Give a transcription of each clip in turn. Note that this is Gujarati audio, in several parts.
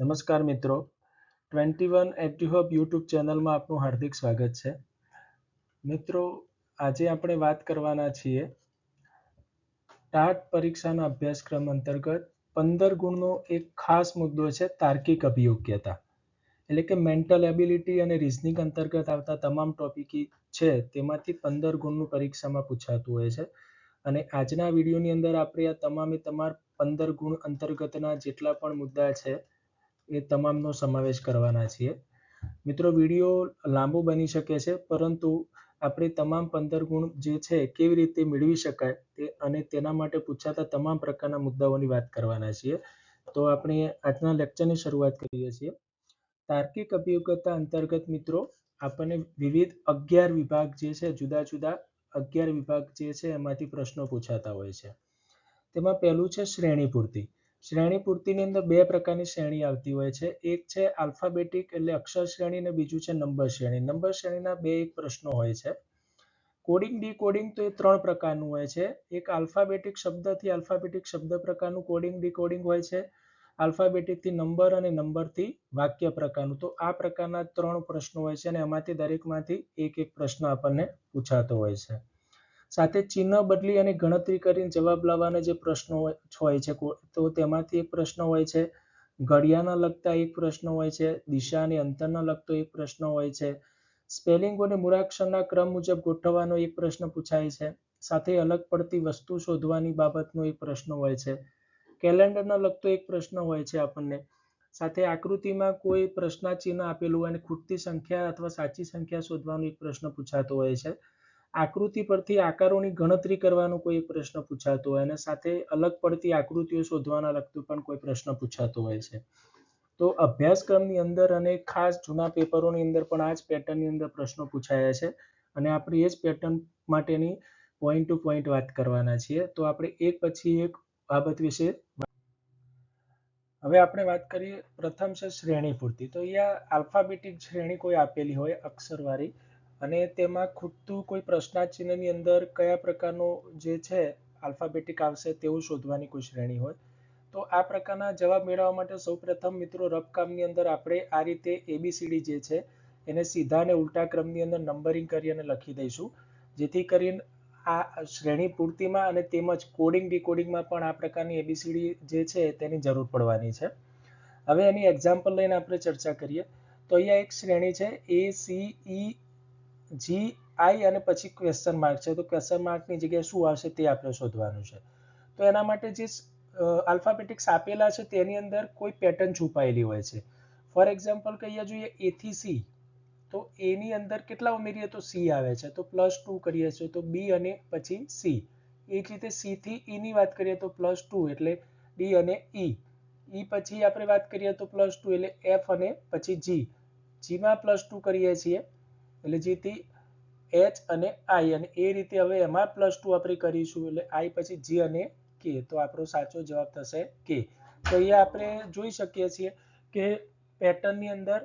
નમસ્કાર મિત્રો, 21 એડ્યુહબ યુટ્યુબ ચેનલમાં આપનું હાર્દિક સ્વાગત છે. મિત્રો, આજે આપણે વાત કરવાના છીએ ટાટ પરીક્ષાના અભ્યાસક્રમ અંતર્ગત 15 ગુણનો એક ખાસ મુદ્દો છે તાર્કિક અભિયોગ્યતા. એટલે કે મેન્ટલ એબિલિટી અને રિઝનિંગ અંતર્ગત આવતા તમામ ટોપિક છે તેમાંથી 15 ગુણનું પરીક્ષામાં પૂછાતું હોય છે. અને આજના વિડીયોની અંદર આપણે આ તમામ 15 ગુણ અંતર્ગતના જેટલા પણ મુદ્દા છે એ તમામનો સમાવેશ કરવાના છીએ. મિત્રો, વિડીયો લાંબો બની શકે છે, પરંતુ આપણે તમામ 15 ગુણ જે છે કેવી રીતે મેળવી શકાય તે અને તેના માટે પૂછાતા તમામ પ્રકારના મુદ્દાઓની વાત કરવાના છીએ. તો આપણે આજના લેક્ચરની શરૂઆત કરીએ છીએ. તાર્કિક અભિયોગ્યતા અંતર્ગત મિત્રો આપણને વિવિધ 11 વિભાગ જે છે, જુદા જુદા 11 વિભાગ જે છે એમાંથી પ્રશ્નો પૂછાતા હોય છે. તેમાં પહેલું છે શ્રેણી પૂર્તિ. શ્રેણી પૂર્તિની અંદર બે પ્રકારની શ્રેણી આવતી હોય છે. એક છે આલ્ફાબેટિક એટલે અક્ષર શ્રેણી અને બીજું છે નંબર શ્રેણી. નંબર શ્રેણીના બે એક પ્રશ્નો હોય છે. કોડિંગ ડીકોડિંગ તો એ ત્રણ પ્રકારનું હોય છે. એક આલ્ફાબેટિક શબ્દથી આલ્ફાબેટિક શબ્દ પ્રકારનું કોડિંગ ડીકોડિંગ હોય છે. આલ્ફાબેટિકથી નંબર અને નંબરથી વાક્ય પ્રકારનું. તો આ પ્રકારના ત્રણ પ્રશ્નો હોય છે અને એમાંથી દરેકમાંથી એક એક પ્રશ્ન આપણને પૂછાતો હોય છે. સાથે ચિહ્ન બદલી અને ગણતરી કરીને જવાબ લાવવાના જે પ્રશ્નો હોય છે તો તેમાંથી એક પ્રશ્ન હોય છે. ઘડિયાળના લગતા એક પ્રશ્ન હોય છે. દિશા અને અંતરના લગતો એક પ્રશ્ન હોય છે. સ્પેલિંગો અને મૂળાક્ષરના ક્રમ મુજબ ગોઠવવાનો એક પ્રશ્ન પૂછાય છે. સાથે અલગ પડતી વસ્તુ શોધવાની બાબતનો એક પ્રશ્ન હોય છે. કેલેન્ડરનો લગતો એક પ્રશ્ન હોય છે આપણને. સાથે આકૃતિમાં કોઈ પ્રશ્નાચિહ્ન આપેલું હોય અને ખૂટતી સંખ્યા અથવા સાચી સંખ્યા શોધવાનો એક પ્રશ્ન પૂછાતો હોય છે. આકૃતિ પરથી આકારોની ગણતરી કરવાનો કોઈ પ્રશ્ન પૂછાતો હોય અને સાથે અલગ પડતી આકૃતિઓ શોધવાના લગતું પણ કોઈ પ્રશ્ન પૂછાતો હોય છે. તો અભ્યાસક્રમની અંદર અને ખાસ જૂના પેપરોની અંદર પણ આ જ પેટર્નની અંદર પ્રશ્નો પૂછાયા છે અને આપણે એ જ પેટર્ન માટેની પોઈન્ટ ટુ પોઈન્ટ વાત કરવાના છીએ. તો આપણે એક પછી એક બાબત વિશે હવે આપણે વાત કરીએ. પ્રથમ છે શ્રેણી પૂર્તિ. તો અહીંયા આલ્ફાબેટિક શ્રેણી કોઈ આપેલી હોય અક્ષરવાળી અને તેમાં ખૂટતું કોઈ પ્રશ્નાચિહ્નની અંદર કયા પ્રકારનું જે છે આલ્ફાબેટિક આવશે તેવું શોધવાની કોઈ શ્રેણી હોય. તો આ પ્રકારના જવાબ મેળવવા માટે સૌપ્રથમ મિત્રો રફકામની અંદર આપણે આ રીતે ABCD જે છે એને સીધા અને ઉલટા ક્રમની અંદર નંબરિંગ કરી અને લખી દઈશું, જેથી કરીને આ શ્રેણી પૂર્તિમાં અને તેમજ કોડિંગ ડીકોડિંગમાં પણ આ પ્રકારની ABCD જે છે તેની જરૂર પડવાની છે. હવે એની એક્ઝામ્પલ લઈને આપણે ચર્ચા કરીએ. તો અહીંયા એક શ્રેણી છે ACEGI અને પછી ક્વેશ્ચન માર્ક છે. તો ક્વેશ્ચન માર્કની જગ્યાએ શું આવશે તે આપણે શોધવાનું છે. તો એના માટે જે આલ્ફાબેટિક્સ આપેલા છે તેની અંદર કોઈ પેટર્ન છુપાયેલી હોય છે. ફોર એક્ઝામ્પલ કહીએ જોઈએ A થી C, તો A ની અંદર કેટલા ઉમેરીએ તો C આવે છે, તો +2 કરીએ છીએ તો B અને પછી C. એ જ રીતે C થી E ની વાત કરીએ તો +2 એટલે D અને E. E પછી આપણે વાત કરીએ તો +2 એટલે F અને પછી G. G માં +2 કરીએ છીએ એટલે G થી H અને I, અને એ રીતે હવે એમાં +2 આપણે કરીશું એટલે I પછી G અને K. તો આપણો સાચો જવાબ થશે K. તો અહીંયા આપણે જોઈ શકીએ છીએ કે પેટર્નની અંદર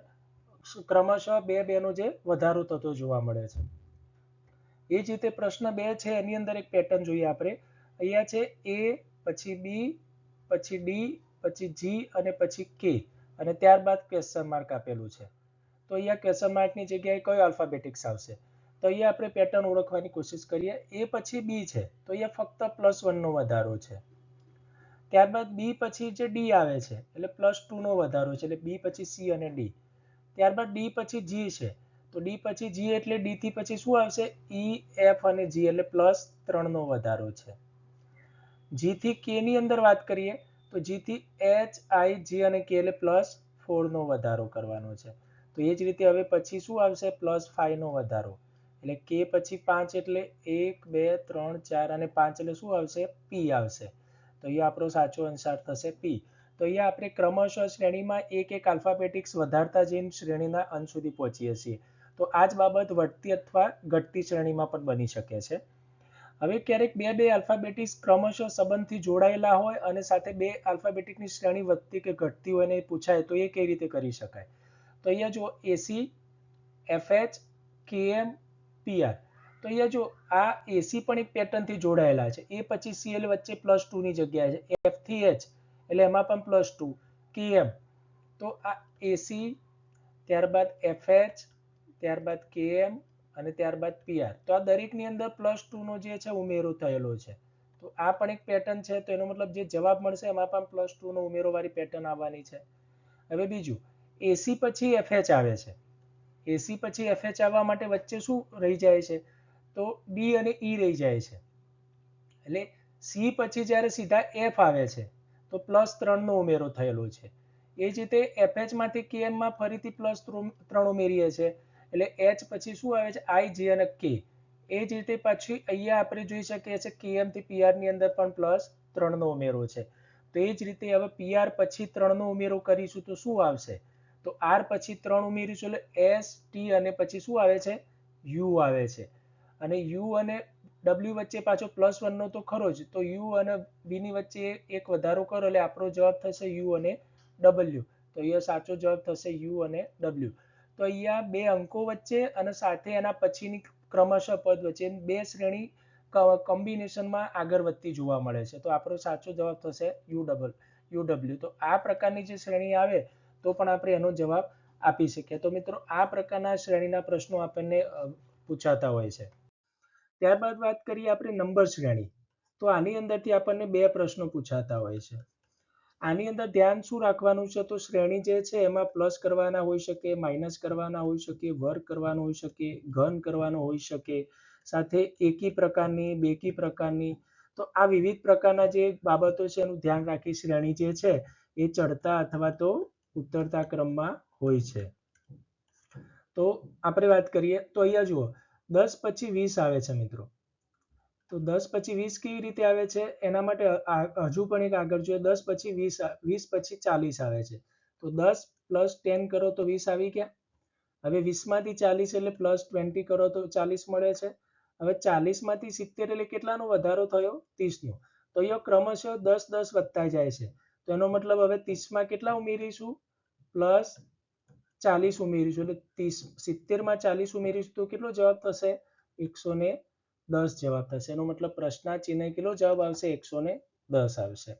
ક્રમશઃ બેનો જે વધારો થતો જોવા મળે છે. એ જ રીતે પ્રશ્ન 2 છે એની અંદર એક પેટર્ન જોઈએ આપણે. અહીંયા છે A પછી B પછી D પછી G અને પછી K અને ત્યારબાદ ક્વેશ્ચન માર્ક આપેલું છે. તો અહીંયા ક્વેશ્ચન માર્કની જગ્યાએ કયો આલ્ફાબેટિક્સ આવશે? તો અહીંયા આપણે પેટર્ન ઓળખવાની કોશિશ કરીએ. A પછી B છે તો અહીંયા ફક્ત +1 નો વધારો છે. ત્યારબાદ B પછી જે D આવે છે એટલે +2 નો વધારો છે એટલે B પછી C અને D. ત્યારબાદ D પછી G છે તો D પછી G એટલે D થી પછી શું આવશે? E, F અને G એટલે +3 નો વધારો છે. G થી K ની અંદર વાત કરીએ તો G થી H, I, G અને K એટલે +4 નો વધારો કરવાનો છે. તો એ જ રીતે હવે પછી શું આવશે? +5 નો વધારો એટલે K પછી 5 એટલે 1, 2, 3, 4 અને 5 એટલે શું આવશે? P આવશે. તો અહીંયા આપણો સાચો આન્સર થશે P. તો અહીંયા આપણે ક્રમશઃ શ્રેણીમાં એક એક આલ્ફાબેટિક્સ વધારતા જઈને શ્રેણીના અંત સુધી પહોંચીએ છીએ. તો આ જ બાબત વધતી અથવા ઘટતી શ્રેણીમાં પણ બની શકે છે. હવે ક્યારેક બે આલ્ફાબેટિક્સ ક્રમશઃ સંબંધથી જોડાયેલા હોય અને સાથે બે આલ્ફાબેટિકની શ્રેણી વધતી કે ઘટતી હોય ને પૂછાય તો એ કઈ રીતે કરી શકાય? તો અહીંયા જો AC, FH, KM, PR. તો અહીંયા જો આ AC પણ એક પેટર્નથી જોડાયેલા છે. એ પછી CL વચ્ચે +2 ની જગ્યાએ છે. F થી H એટલે એમાં પણ +2, KM તો આ એસી, ત્યારબાદ એફએચ, ત્યારબાદ કેએમ અને ત્યારબાદ પીઆર. તો આ દરેકની અંદર +2 નો જે છે ઉમેરો થયેલો છે. તો આ પણ એક પેટર્ન છે. તો એનો મતલબ જે જવાબ મળશે એમાં પણ +2 નો ઉમેરોવાળી પેટર્ન આવવાની છે. હવે બીજું, એસી પછી એફએચ આવે છે. એસી પછી એફએચ આવવા માટે વચ્ચે શું રહી જાય છે? તો ડી અને ઈ રહી જાય છે. એટલે સી પછી જ્યારે સીધા એફ આવે છે તો +3 નો ઉમેરો થયેલો છે. એ જ રીતે એફએચ માંથી કેએમમાં ફરીથી +3 ઉમેરીએ છીએ. એટલે એચ પછી શું આવે છે? આઈ, જે અને કે. એ જ રીતે પછી અહીંયા આપણે જોઈ શકીએ છીએ કેએમ થી પીઆર ની અંદર પણ +3 નો ઉમેરો છે. તો એ જ રીતે હવે પીઆર પછી 3 નો ઉમેરો કરીશું તો શું આવશે? તો આર પછી 3 ઉમેરીશું એટલે એસ, ટી અને પછી શું આવે છે? યુ આવે છે. અને યુ અને ડબલ્યુ વચ્ચે પાછો +1 નો તો ખરો જ. તો યુ અને બી ની વચ્ચે એક વધારો કરો એટલે આપણો જવાબ થશે યુ અને ડબલ્યુ. તો અહીંયા સાચો જવાબ થશે યુ અને ડબલ્યુ. તો અહીંયા બે અંકો વચ્ચે અને સાથે એના પછીની ક્રમશઃ પદ વચ્ચે બે શ્રેણી કોમ્બિનેશનમાં આગળ વધતી જોવા મળે છે. તો આપણો સાચો જવાબ થશે યુડબલ્યુ. તો આ પ્રકારની જે શ્રેણી આવે તો પણ આપણે એનો જવાબ આપી શકીએ. તો મિત્રો આ પ્રકારના શ્રેણીના પ્રશ્નો આપણને પૂછાતા હોય છે. ત્યારબાદ વાત કરીએ આપણે નંબર શ્રેણી. તો આની અંદરથી આપણને બે પ્રશ્નો પૂછાતા હોય છે. આની અંદર ધ્યાન શું રાખવાનું છે? તો શ્રેણી જે છે એમાં પ્લસ કરવાના હોઈ શકે, માઇનસ કરવાના હોઈ શકે, વર્ગ કરવાનો હોઈ શકે, ઘન કરવાનો હોઈ શકે, સાથે એકી પ્રકારની, બેકી પ્રકારની. તો આ વિવિધ પ્રકારના જે બાબતો છે એનું ધ્યાન રાખી શ્રેણી જે છે એ ચડતા અથવા તો ઉતરતા ક્રમમાં હોય છે. તો આપણે વાત કરીએ તો અહીંયા જુઓ 10 પછી 20 આવે છે મિત્રો. તો 10 પછી 20 કેવી રીતે આવે છે? એના માટે હજુ પણ એક આગળ જોઈએ. 10 પછી 20, 20 પછી 40 આવે છે. તો 10 + 10 કરો તો 20 આવી ગયા. હવે 20 માંથી 40 એટલે +20 કરો તો 40 મળે છે. હવે 40 માંથી 70 એટલે કેટલાનો વધારો થયો? 30 નો. તો અહીંયા ક્રમશઃ 10 10 વધતા જાય છે. તો એનો મતલબ હવે 30 માં કેટલા ઉમેરીશું? +40 ઉમેરીશું. એટલે 70 માં 40 ઉમેરીશું તો કેટલો જવાબ થશે? 110 જવાબ થશે. એનો મતલબ પ્રશ્નાર્થ ચિહ્ન કેટલો જવાબ આવશે? 110 આવશે.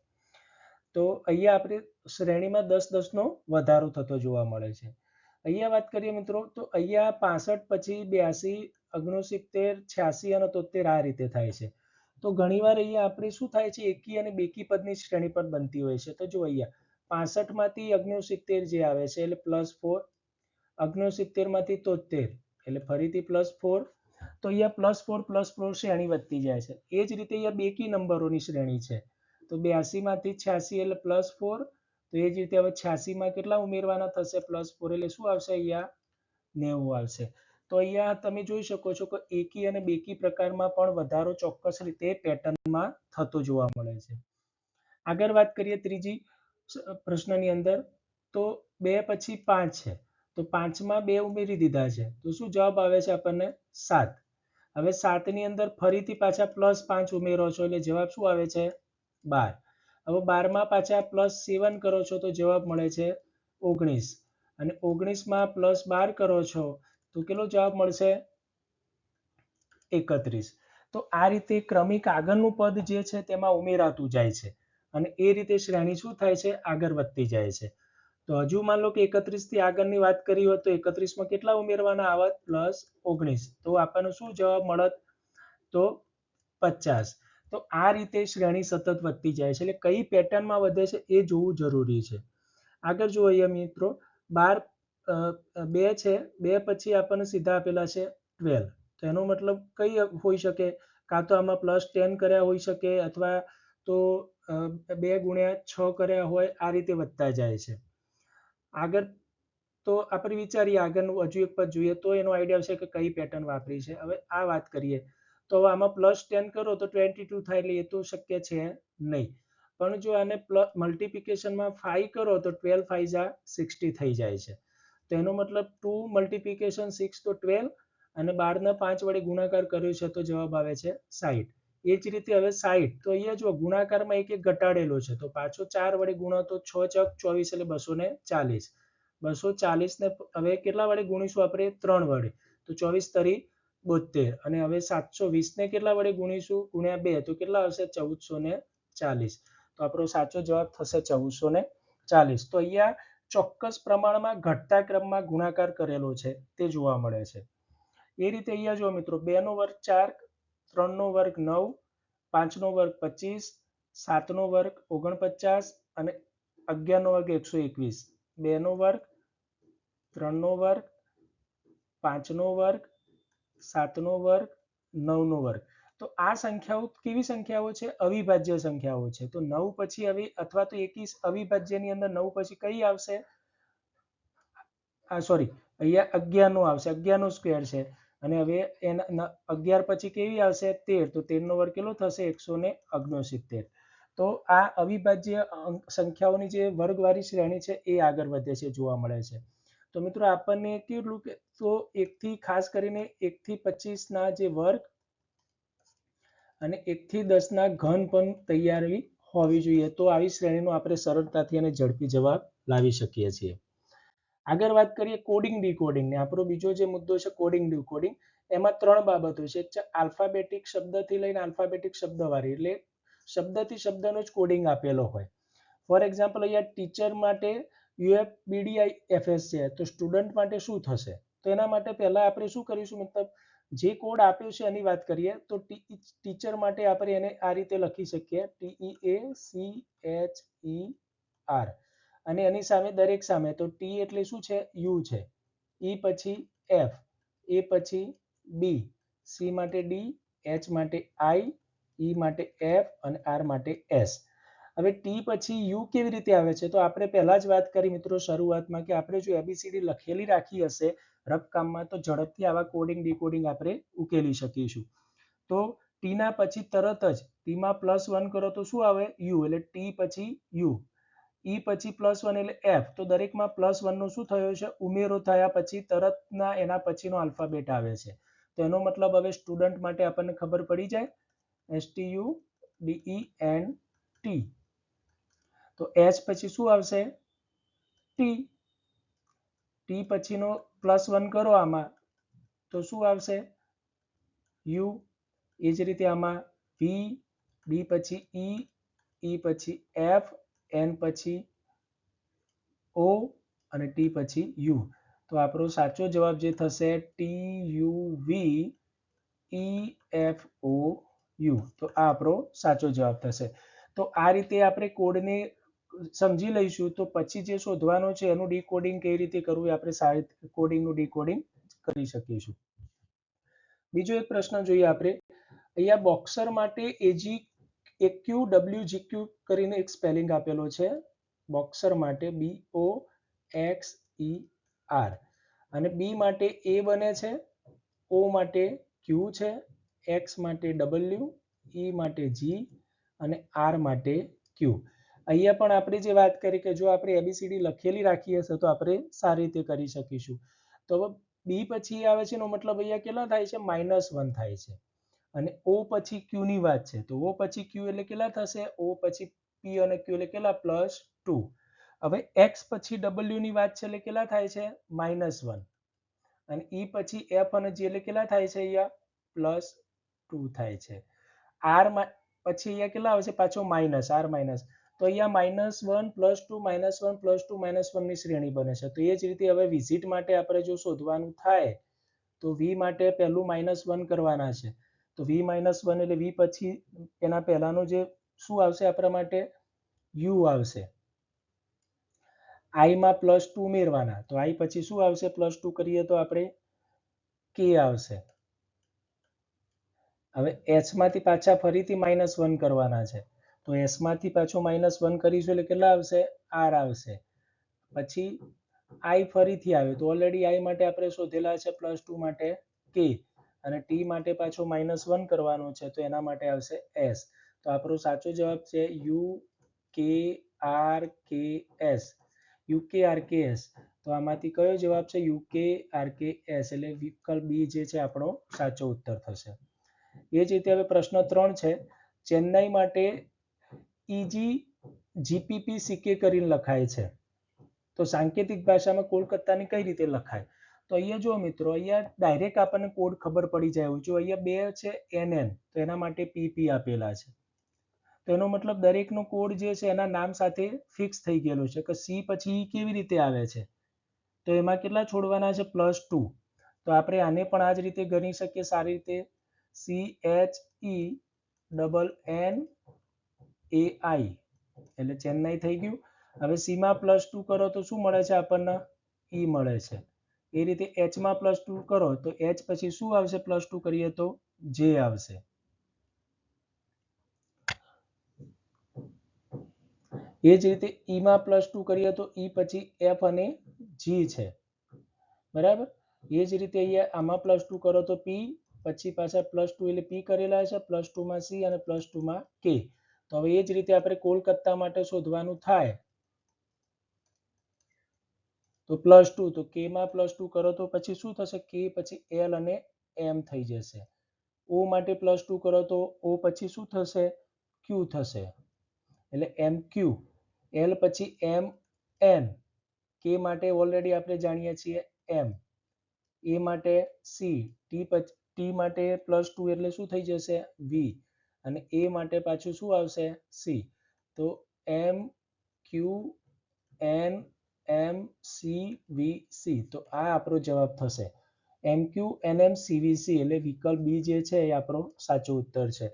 તો અહીંયા આપણે શ્રેણીમાં 10 10 નો વધારો થતો જોવા મળે છે. અહીંયા વાત કરીએ મિત્રો તો અહીંયા 65 પછી 82, 69, 86 અને 73 આ રીતે થાય છે. તો ઘણીવાર અહીંયા આપણે શું થાય છે? એકી અને બેકી પદની શ્રેણી પણ બનતી હોય છે. તો જો અહીંયા 65 માંથી 69 જે આવે છે એટલે +4, 69 માંથી 73 એટલે ફરીથી +4. તો અહીંયા +4 શ્રેણી વધતી જાય છે. એ જ રીતે અહીંયા બેકી નંબરોની શ્રેણી છે. તો 82 માંથી 86 એટલે +4. તો એ જ રીતે હવે 86 માં કેટલા ઉમેરવાના થશે? +4 એટલે શું આવશે? અહીંયા 90 આવશે. તો અહીંયા તમે જોઈ શકો છો કે એકી અને બેકી પ્રકારમાં પણ વધારો ચોક્કસ રીતે પેટર્નમાં થતો જોવા મળે છે. આગળ વાત કરીએ ત્રીજી પ્રશ્નની અંદર. તો 2 પછી 5 છે. તો 5 માં 2 ઉમેરી દીધા છે. તો શું જવાબ આવે છે આપણને? 7. હવે 7 ની અંદર ફરીથી પાછા +5 ઉમેરો છો એટલે જવાબ શું આવે છે? 12. હવે 12 માં પાછા +7 કરો છો તો જવાબ મળે છે 19. અને 19 માં +12 કરો છો તો કેટલો જવાબ મળશે? 31. તો આ રીતે ક્રમિક આગળનું પદ જે છે તેમાં ઉમેરાતું જાય છે. અને એ રીતે શ્રેણી શું થાય છે? આગળ વધતી જાય છે. તો હજુ માન લો કે 31 થી આગળની વાત કરી હોત તો 31 માં કેટલા ઉમેરવાના આવત? +19. તો આપણને શું જવાબ મળત? તો 50. તો આ રીતે શ્રેણી સતત વધતી જાય છે. એટલે કઈ પેટર્નમાં વધે છે એ જોવું જરૂરી છે. આગળ જુઓ અહીંયા મિત્રો 12, 2 છે. 2 પછી આપણને સીધા આપેલા છે 12. તો એનો મતલબ કઈ હોઈ શકે? કાં તો આમાં +10 કર્યા હોઈ શકે અથવા તો 2 ગુણ્યા 6 કર્યા હોય. આ રીતે વધતા જાય છે. આગળ તો આપણે વિચારીએ આગળનું હજુ એક પદ જોઈએ તો એનો આઈડિયા આવશે કે કઈ પેટર્ન વાપરી છે. હવે આ વાત કરીએ તો હવે આમાં +10 કરો તો 22 થાય એટલે એ તો શક્ય છે નહીં. પણ જો આને મલ્ટિપ્લિકેશનમાં 5 કરો તો 12 5 જા 60 થઈ જાય છે. તો એનો મતલબ 2 × 6 તો 12 અને 12 ને 5 વડે ગુણાકાર કર્યો છે તો જવાબ આવે છે 60. એ જ રીતે હવે 60. તો અહીંયા જો ગુણાકારમાં એક ઘટાડેલો છે તો પાછો 4 વડે ગુણો તો 6 ચોક 24 એટલે 240. 240 ને હવે કેટલા વડે ગુણીશું આપણે? 3 વડે. તો 24 તરી 72. અને હવે 720 ને કેટલા વડે ગુણીશું? ગુણ્યા 2 તો કેટલા આવશે? 1440. તો આપણો સાચો જવાબ થશે 1440. તો અહીંયા ચોક્કસ પ્રમાણમાં ઘટતા ક્રમમાં ગુણાકાર કરેલો છે તે જોવા મળે છે. એ રીતે અહીંયા જો મિત્રો 2 નો વર્ગ 4, 3 નો વર્ગ 9, 5 નો વર્ગ 25, 7 નો વર્ગ 49 અને 11 નો વર્ગ 121. 2 નો વર્ગ, 3 નો વર્ગ, 5 નો વર્ગ, 7 નો વર્ગ, 9 નો વર્ગ. તો આ સંખ્યાઓ કેવી સંખ્યાઓ છે? અવિભાજ્ય સંખ્યાઓ છે. તો 9 પછી હવે અથવા તો 21 અવિભાજ્યની અંદર 9 પછી કઈ આવશે? સોરી, અહીંયા 11 નો આવશે. 11 નો સ્ક્વેર છે. અને હવે 11 પછી કેવી આવશે? 13. તો 13 નો વર્ગ કેટલો થશે? 169. તો આ અવિભાજ્ય સંખ્યાઓની જે વર્ગવાળી શ્રેણી છે એ આગળ વધે છે, જોવા મળે છે. તો મિત્રો આપણને કેટલું કે તો 1 થી ખાસ કરીને 1 થી 25 ના જે વર્ગ અને 1 થી 10 ના ઘન પણ તૈયાર હોવી જોઈએ. તો આવી શ્રેણીનો આપણે સરળતાથી અને ઝડપી જવાબ લાવી શકીએ છીએ. આગળ વાત કરીએ કોડિંગ ડીકોડિંગ ને. આપણો બીજો જે મુદ્દો છે કોડિંગ ડીકોડિંગ. એમાં 3 બાબતો છે. એક છે આલ્ફાબેટિક શબ્દથી લઈને આલ્ફાબેટિક શબ્દવાળી, એટલે શબ્દથી શબ્દનો જ કોડિંગ આપેલો હોય. ફોર એક્ઝામ્પલ અહીંયા ટીચર માટે UFBDIFS છે, તો સ્ટુડન્ટ માટે શું થશે? તો એના માટે પહેલા આપણે શું કરીશું, મતલબ જે કોડ આપ્યો છે એની વાત કરીએ. તો ટીચર માટે આપણે એને આ રીતે લખી શકીએ, TEACHER. અને એની સામે દરેક સામે તો ટી એટલે શું છે? યુ છે. ઈ પછી એફ, એ પછી બી, સી માટે ડી, એચ માટે આઈ, ઈ માટે એફ અને આર માટે એસ. હવે ટી પછી યુ કેવી રીતે આવે છે? તો આપણે પહેલા જ વાત કરી મિત્રો શરૂઆતમાં કે આપણે જો ABCD લખેલી રાખી હશે રફકામમાં, તો ઝડપથી આવા કોડિંગ ડીકોડિંગ આપણે ઉકેલી શકીશું. તો ટી ના પછી તરત જ ટીમાં +1 કરો તો શું આવે? યુ, એટલે ટી પછી યુ. ઈ પછી +1 એટલે એફ. તો દરેકમાં +1 નો શું થયો છે? ઉમેરો થયા પછી તરતના એના પછીનો આલ્ફાબેટ આવે છે. તો એનો મતલબ હવે સ્ટુડન્ટ માટે આપણને ખબર પડી જાય, STUDENT. તો એચ પછી શું આવશે? ટી. ટી પછીનો +1 કરો આમાં તો શું આવશે? યુ. એ જ રીતે આમાં વી, ડી પછી ઈ, ઈ પછી એફ, એન પછી ઓ અને ટી પછી યુ. તો આપણો સાચો જવાબ જે થશે TUVEFOU. તો આ આપણો સાચો જવાબ થશે. તો આ રીતે આપણે કોડને સમજી લઈશું તો પછી જે શોધવાનો છે એનું ડીકોડિંગ કેવી રીતે કરવું, આપણે સારી કોડિંગનું ડીકોડિંગ કરી શકીશું. બીજો એક પ્રશ્ન જોઈએ આપણે. અહીંયા બોક્સર માટે AQWGQ કરીને એક સ્પેલિંગ આપેલો છે. બોક્સર માટે BOXER. અને બી માટે A બને છે, O માટે Q છે, X માટે W, E માટે G અને R માટે Q. અહીંયા પણ આપણે જે વાત કરી કે જો આપણે ABCD લખેલી રાખી હશે તો આપણે સારી રીતે કરી શકીશું. તો હવે બી પછી આવે છે એનો મતલબ અહીંયા કેટલા થાય છે? -1 થાય છે. અને O પછી Q ની વાત છે તો O પછી Q એટલે કેટલા થશે? O પછી P અને Q એટલે કેટલા? +2. હવે X પછી W ની વાત છે એટલે કેટલા થાય છે? -1. અને E પછી F અને G એટલે કેટલા થાય છે? અહીંયા +2 થાય છે. R પછી અહીંયા કેટલા આવશે? પાછો માઇનસ, R માઇનસ. તો અહીંયા -1 +2 -1 +2 -1 ની શ્રેણી બને છે. તો એ જ રીતે હવે વિઝિટ માટે આપણે જો શોધવાનું થાય તો V માટે પહેલું -1 કરવાના છે. તો V -1 એટલે V પછી એના પહેલાનો જે શું આવશે આપણા માટે? U આવશે. I માં +2 ઉમેરવાના. તો I પછી શું આવશે? +2 કરીએ તો આપણે K આવશે. હવે H માંથી પાછા ફરીથી -1 કરવાના છે. તો S માંથી પાછો -1 કરીશું એટલે કેટલા આવશે? R આવશે. પછી I ફરીથી આવે તો ઓલરેડી I માટે આપણે શોધેલા છે +2 માટે K. અને T માટે પાછો -1 કરવાનો છે તો એના માટે આવશે S. તો આપણો સાચો જવાબ છે UKRKS. UKRKS. તો આમાંથી કયો જવાબ છે? UKRKS. એટલે વિકલ્પ બી જે છે આપણો સાચો ઉત્તર થશે. એ જ રીતે હવે પ્રશ્ન 3 છે. ચેન્નઈ માટે EGPPCK કરીને લખાય છે. તો સાંકેતિક ભાષામાં કોલકાતાની કઈ રીતે લખાય? તો અહીંયા જો મિત્રો, અહીંયા ડાયરેક્ટ આપણને કોડ ખબર પડી જાય. જો અહીંયા 2 છે NN તો એના માટે PP આપેલા છે. તો એનો મતલબ દરેકનો કોડ જે છે એના નામ સાથે ફિક્સ થઈ ગયેલો છે કે સી પછી કેવી રીતે આવે છે, તો એમાં કેટલા છોડવાના છે +2. તો આપણે આને પણ આ જ રીતે ગણી શકીએ સારી રીતે, CHENNAI એટલે ચેન્નાઈ થઈ ગયું. હવે સી માં +2 કરો તો શું મળે છે આપણને, ઈ મળે છે. એ રીતે એચ માં +2 કરો તો એચ પછી શું આવશે, +2 કરીએ તો જે આવશે. એ જ રીતે ઈ માં +2 કરીએ તો ઈ પછી એફ અને જી છે, બરાબર. એ જ રીતે અહીંયા આમાં +2 કરો તો પી, પછી પાછા +2 એટલે પી કરેલા છે, +2 માં સી અને +2 માં કે. તો હવે એ જ રીતે આપણે કોલકાતા માટે શોધવાનું થાય તો +2, તો કે માં +2 કરો તો પછી શું થશે, કે પછી એલ અને એમ થઈ જશે. ઓ માટે +2 કરો તો ઓ પછી શું થશે, ક્યુ થશે, એટલે એમ ક્યુ. એલ પછી એમ એન, કે માટે ઓલરેડી આપણે જાણીએ છીએ એમ. એ માટે સી, ટી માટે +2 એટલે શું થઈ જશે, વી, અને એ માટે પાછું શું આવશે, સી. તો એમ ક્યુ N M C V C, તો આ આપણો જવાબ થશે. MQ NM CVC એટલે વિકલ્પ બી જે છે એ આપણો સાચો ઉત્તર છે.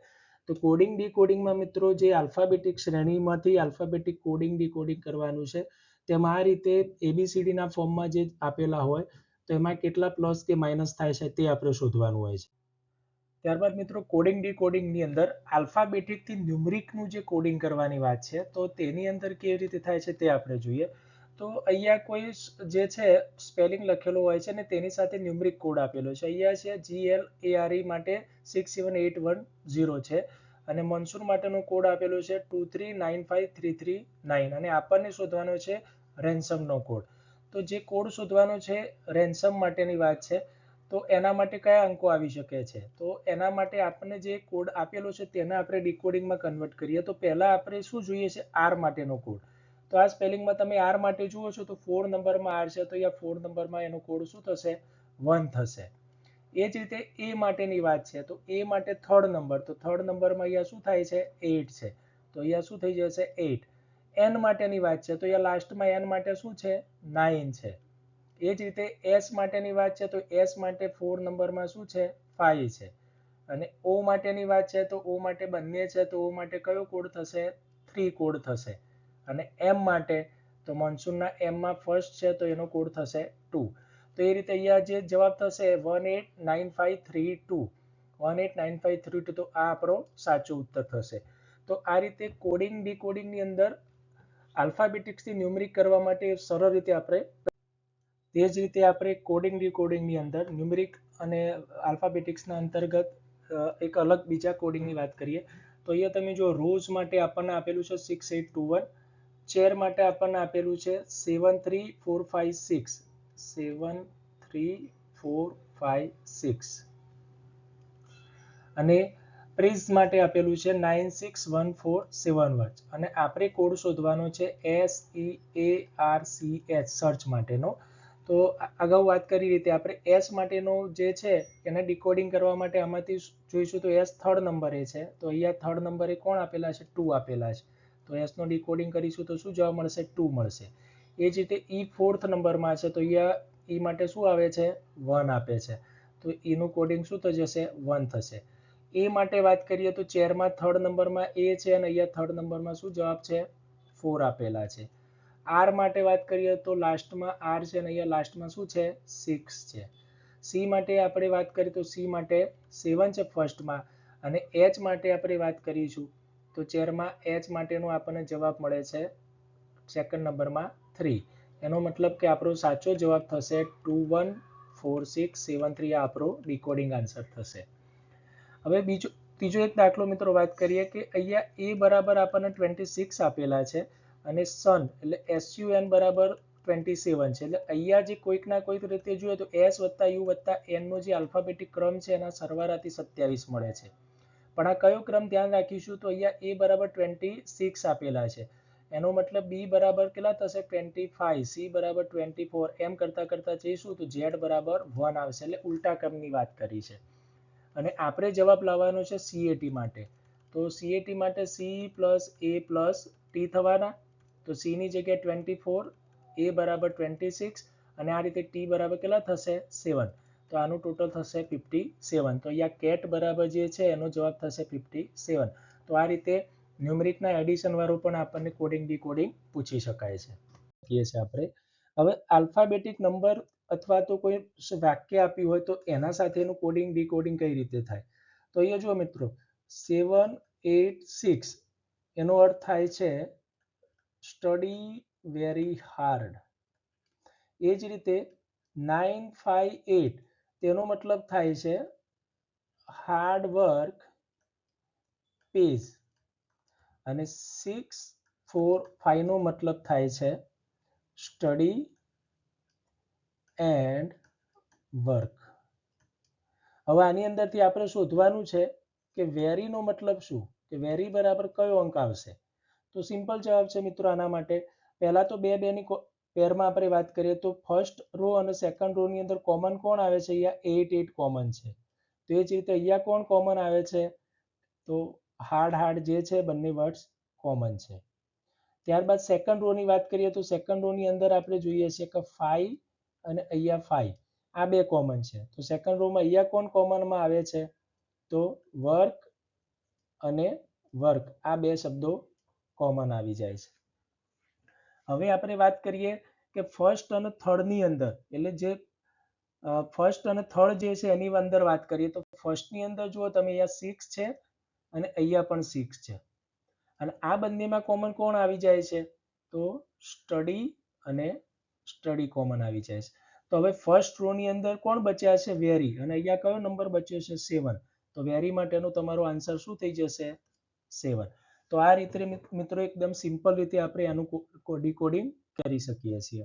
તો કોડિંગ ડીકોડિંગમાં મિત્રો જે આલ્ફાબેટિક શ્રેણીમાંથી આલ્ફાબેટિક કોડિંગ ડીકોડિંગ કરવાનું છે, તેમાં આ રીતે ABCDના ફોર્મમાં જે આપેલા હોય તો એમાં કેટલા પ્લસ કે માઇનસ થાય છે તે આપણે શોધવાનું હોય છે. ત્યારબાદ મિત્રો કોડિંગ ડીકોડિંગની અંદર આલ્ફાબેટિકથી ન્યુમરિકનું જે કોડિંગ કરવાની વાત છે, તો તેની અંદર કેવી રીતે થાય છે તે આપણે જોઈએ. તો અહીંયા કોઈ જે છે સ્પેલિંગ લખેલો હોય છે ને તેની સાથે ન્યુમરિક કોડ આપેલો છે. અહીંયા છે GLARE માટે 67810 છે, અને મનસુર માટેનો કોડ આપેલો છે 2395339, અને આપણને શોધવાનો છે રેન્સમનો કોડ. તો જે કોડ શોધવાનો છે રેન્સમ માટેની વાત છે, તો એના માટે કયા અંકો આવી શકે છે, તો એના માટે આપણને જે કોડ આપેલો છે તેને આપણે ડીકોડિંગમાં કન્વર્ટ કરીએ. તો પહેલા આપણે શું જોઈએ છે, આર માટેનો કોડ. તો આ સ્પેલિંગમાં તમે આર માટે જુઓ છો તો 4 નંબરમાં આર છે, તો અહીંયા 4 નંબરમાં એનો કોડ શું થશે, 1 થશે. એ જ રીતે એ માટેની વાત છે, તો એ માટે 3rd નંબર, તો 3rd નંબરમાં અહીંયા શું થાય છે, 8 છે, તો અહીંયા શું થઈ જશે, 8. એન માટેની વાત છે, તો અહીંયા લાસ્ટમાં એન માટે શું છે, 9 છે. એ જ રીતે એસ માટેની વાત છે, તો એસ માટે 4 નંબરમાં શું છે, 5 છે. અને ઓ માટેની વાત છે, તો ઓ માટે બંને છે, તો ઓ માટે કયો કોડ થશે, 3 કોડ થશે. અને એમ માટે તો મોન્સૂનના એમમાં ફર્સ્ટ છે, તો એનો કોડ થશે 2. તો એ રીતે અહીંયા જે જવાબ થશે 189532, 189532, તો આ આપણો સાચો ઉત્તર થશે. તો આ રીતે કોડિંગ ડીકોડિંગની અંદર આલ્ફાબેટિક્સથી ન્યુમરિક કરવા માટે સરળ રીતે આપણે, તે જ રીતે આપણે કોડિંગ ડીકોડિંગની અંદર ન્યુમરિક અને આલ્ફાબેટિક્સના અંતર્ગત એક અલગ બીજા કોડિંગની વાત કરીએ. તો અહીંયા તમે જો રોઝ માટે આપણને આપેલું છે 6821, ચેર માટે આપણને આપેલું છે 73456, 73456, અને પ્રિઝ માટે આપેલું છે 961471, અને આપણે કોડ શોધવાનો છે SEARCH સર્ચ માટેનો. તો અગાઉ વાત કરી રીતે આપણે એસ માટેનો જે છે એને ડીકોડિંગ કરવા માટે આમાંથી જોઈશું તો એસ 3rd નંબરે છે, તો અહીંયા 3rd નંબરે કોણ આપેલા છે, 2 આપેલા છે, તો એસનો ડીકોડિંગ કરીશું તો શું જવાબ મળશે, 2 મળશે. એ જ રીતે ઈ 4th નંબરમાં છે, તો અહીંયા ઈ માટે શું આવે છે, 1 આપે છે, તો ઈનું કોડિંગ શું થઈ જશે, 1 થશે. એ માટે વાત કરીએ તો ચેરમાં 3rd નંબરમાં એ છે, અને અહીંયા 3rd નંબરમાં શું જવાબ છે, 4 આપેલા છે. આર માટે વાત કરીએ તો લાસ્ટમાં આર છે, અને અહીંયા લાસ્ટમાં શું છે, 6 છે. સી માટે આપણે વાત કરીએ તો સી માટે 7 છે ફર્સ્ટમાં, અને એચ માટે આપણે વાત કરીશું તો ચેરમાં એચ માટેનો આપણને જવાબ મળે છે 2nd નંબરમાં 3. એનો મતલબ કે આપણો સાચો જવાબ થશે 214673, આ આપણો ડીકોડિંગ આન્સર થશે. હવે ત્રીજો એક દાખલો મિત્રો વાત કરીએ કે અહીંયા એ બરાબર આપણને 26 આપેલા છે, અને સન એટલે SUN બરાબર 27 છે, એટલે અહીંયા જે કોઈક ના કોઈક રીતે જોઈએ તો S વત્તા U વત્તા N નો જે આલ્ફાબેટિક ક્રમ છે એના સરવાળાથી 27 મળે છે. પણ આ કયો ક્રમ ધ્યાન રાખીશું, તો અહીંયા A બરાબર 26 આપેલા છે, એનો મતલબ B બરાબર કેટલા થશે, 25, C બરાબર 24, એમ કરતા કરતા જઈશું તો Z બરાબર 1 આવશે, એટલે ઉલટા ક્રમની વાત કરી છે. અને આપણે જવાબ લાવવાનો છે CAT માટે. તો CAT માટે C plus A plus T થવાના. તો C ની જગ્યાએ 24, A બરાબર 26 અને આ રીતે T બરાબર કેટલા થશે 7. તો આનું ટોટલ થશે 57. તો અહીંયા કેટ બરાબર જે છે એનો જવાબ થશે 57. તો આ રીતે ન્યુમેરિકના એડિશન વાળું પણ આપણને કોડિંગ ડીકોડિંગ પૂછી શકાય છે. આપણે હવે આલ્ફાબેટિક નંબર અથવા તો કોઈ વાક્ય આપ્યું હોય તો એના સાથેનું કોડિંગ ડીકોડિંગ કઈ રીતે થાય. તો અહીંયા જુઓ મિત્રો 786 એનો અર્થ થાય છે સ્ટડી વેરી હાર્ડ. એ જ રીતે 958 તેનો મતલબ થાય છે હાર્ડ વર્ક પેઝ. અને 645 નો મતલબ થાય છે સ્ટડી એન્ડ વર્ક. હવે આની અંદરથી આપણે શોધવાનું છે કે વેરી નો મતલબ શું, કે વેરી બરાબર કયો અંક આવશે. તો સિમ્પલ જવાબ છે મિત્રો આના માટે. પહેલા તો બે ની પેરમાં આપણે વાત કરીએ તો ફર્સ્ટ રો અને સેકન્ડ રો ની અંદર કોમન કોણ આવે છે, અહીંયા 8 કોમન છે. તો એ જ રીતે અહીંયા કોણ કોમન આવે છે, તો હાર્ડ જે છે બંને વર્ડ્સ કોમન છે. ત્યારબાદ સેકન્ડ રો ની વાત કરીએ તો સેકન્ડ રો ની અંદર આપણે જોઈએ છે કે 5 અને અહીંયા 5 આ બે કોમન છે. તો સેકન્ડ રો માં અહીંયા કોણ કોમનમાં આવે છે, તો વર્ક અને વર્ક આ બે શબ્દો કોમન આવી જાય છે. હવે આપણે વાત કરીએ કે ફર્સ્ટ અને થર્ડ ની અંદર, એટલે જે ફર્સ્ટ અને થર્ડ જે છે એની અંદર વાત કરીએ તો ફર્સ્ટ ની અંદર જુઓ તમે અહીંયા 6 છે અને અહીંયા પણ 6 છે. અને આ બંનેમાં કોમન કોણ આવી જાય છે, તો સ્ટડી અને સ્ટડી કોમન આવી જાય છે. તો હવે ફર્સ્ટ રો ની અંદર કોણ બચ્યા છે, વેરી, અને અહીંયા કયો નંબર બચ્યો છે 7. તો વેરી માટેનો તમારો આન્સર શું થઈ જશે 7. તો આ રીતે મિત્રો એકદમ સિમ્પલ રીતે આપણે આનું ડીકોડિંગ કરી શકીએ છીએ.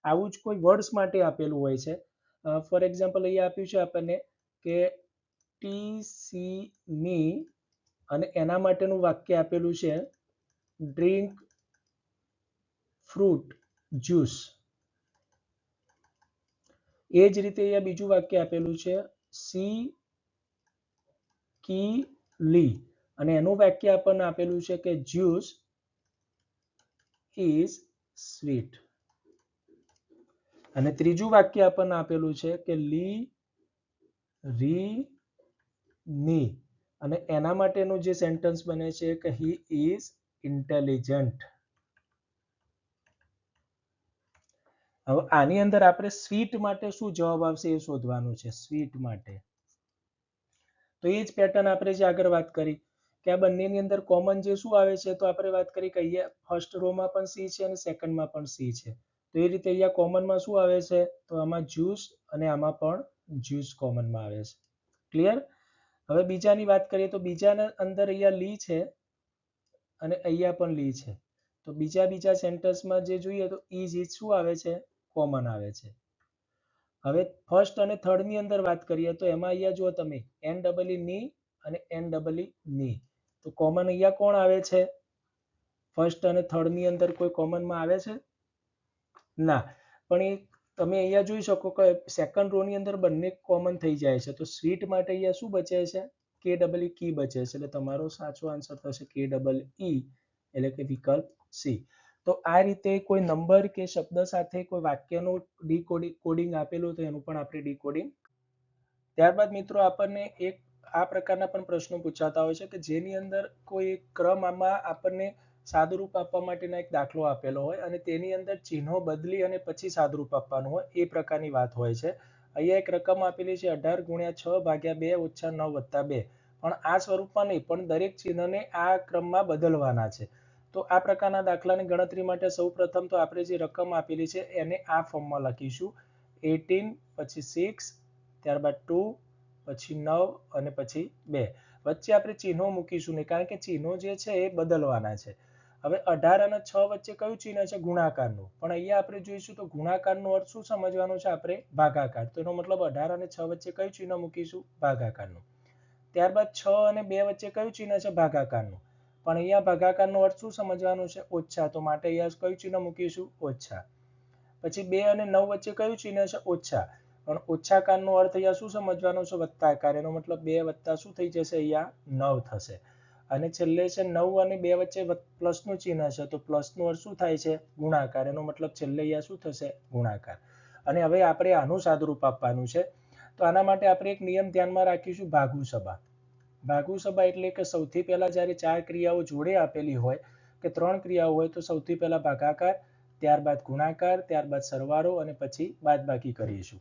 આવું જ કોઈ વર્ડ્સ માટે આપેલું હોય છે. ફોર એક્ઝામ્પલ અહીંયા આપ્યું છે આપણને કે TC ની અને એના માટેનું વાક્ય આપેલું છે ડ્રિંક ફ્રૂટ જ્યુસ. એ જ રીતે અહીંયા બીજું વાક્ય આપેલું છે સી કી લી અને એનું વાક્ય આપણને આપેલું છે કે જ્યુસ ઇઝ સ્વીટ. અને ત્રીજું વાક્ય આપણને આપેલું છે કે લી રી ની અને એના માટેનું જે સેન્ટેન્સ બને છે કે હી ઇઝ ઇન્ટેલિજન્ટ. હવે આની અંદર આપણે સ્વીટ માટે શું જવાબ આવશે એ શોધવાનું છે. સ્વીટ માટે તો એ જ પેટર્ન આપણે જે આગળ વાત કરી કે આ બંનેની અંદર કોમન જે શું આવે છે, તો આપણે વાત કરી કે અહીંયા ફર્સ્ટ રોમાં પણ સી છે અને સેકન્ડમાં પણ સી છે. તો એ રીતે અહીંયા કોમનમાં શું આવે છે, તો આમાં જ્યુસ અને આમાં પણ જ્યુસ કોમનમાં આવે છે. ક્લિયર. હવે બીજાની વાત કરીએ તો બીજાના અંદર અહીંયા લી છે અને અહીંયા પણ લી છે. તો બીજા સેન્ટેન્સમાં જે જોઈએ તો ઇઝ શું આવે છે, કોમન આવે છે. હવે ફર્સ્ટ અને થર્ડ ની અંદર વાત કરીએ તો એમાં અહીંયા જુઓ તમે NEE ની અને NEE ની. તો કોમન અહીંયા કોણ આવે છે, ફર્સ્ટ અને થર્ડ ની અંદર કોઈ કોમનમાં આવે છે ના. પણ એ તમે અહીંયા જોઈ શકો કે સેકન્ડ રો ની અંદર બંને કોમન થઈ જાય છે. તો સ્વીટ માટે અહીંયા શું બચે છે, KEE કી બચે છે. એટલે તમારો સાચો આન્સર થશે KEE એટલે કે વિકલ્પ સી. તો આ રીતે કોઈ નંબર કે શબ્દ સાથે કોઈ વાક્યનું કોડિંગ આપેલું તો એનું પણ આપણે ડીકોડિંગ. ત્યારબાદ મિત્રો આપણને એક આ પ્રકારના પણ પ્રશ્નો પૂછાતા હોય છે કે જેની અંદર કોઈ ક્રમમાં આપણને સાદુરૂપ આપવા માટેનો એક દાખલો આપેલો હોય અને તેની અંદર ચિહ્નો બદલી અને પછી સાદુરૂપ આપવાનું હોય એ પ્રકારની વાત હોય છે. અહીંયા એક રકમ આપેલી છે 18 × 6 / 2 - 9 + 2. પણ આ સ્વરૂપમાં નહીં, પણ દરેક ચિહ્નને આ ક્રમમાં બદલવાના છે. તો આ પ્રકારના દાખલાની ગણતરી માટે સૌપ્રથમ તો આપણે જે રકમ આપેલી છે એને આ ફોર્મમાં લખીશું 18 પછી 6 ત્યારબાદ 2 પછી 9 અને પછી 2. વચ્ચે આપણે ચિહ્નો મૂકીશું નહીં કારણ કે ચિહ્નો જે છે એ બદલવાના છે. હવે 18 અને 6 વચ્ચે કયું ચિહ્ન છે, ગુણાકારનું. પણ અહીંયા આપણે જોઈશું તો ગુણાકારનો અર્થ શું સમજવાનો છે આપણે, ભાગાકાર. તો એનો મતલબ 18 અને 6 વચ્ચે કયું ચિહ્ન મૂકીશું, ભાગાકારનું. ત્યારબાદ 6 અને 2 વચ્ચે કયું ચિહ્ન છે, ભાગાકારનું. પણ અહીંયા ભાગાકારનો અર્થ શું સમજવાનું છે, ઓછા. તો માટે અહીંયા કયું ચિહ્ન મૂકીશું, ઓછા. પછી 2 અને 9 વચ્ચે કયું ચિહ્ન છે, ઓછા. પણ ઓછાકારનો અર્થ અહીંયા શું સમજવાનો છે, વત્તાકાર. એનો મતલબ 2 વત્તા શું થઈ જશે, અહીંયા 9 થશે. અને છેલ્લે છે 9 અને 2 વચ્ચે પ્લસનું ચિહ્ન છે, તો પ્લસનો અર્થ શું થાય છે? ગુણાકાર. એનો મતલબ છેલ્લે અહીંયા શું થશે? ગુણાકાર. અને હવે આપણે આનું સાદુરૂપ આપવાનું છે. તો આના માટે આપણે એક નિયમ ધ્યાનમાં રાખીશું, ભાગુસભા. ભાગુસભા એટલે કે સૌથી પહેલા જ્યારે 4 ક્રિયાઓ જોડે આપેલી હોય કે 3 ક્રિયાઓ હોય, તો સૌથી પહેલા ભાગાકાર, ત્યારબાદ ગુણાકાર, ત્યારબાદ સરવાળો અને પછી બાદબાકી કરીશું.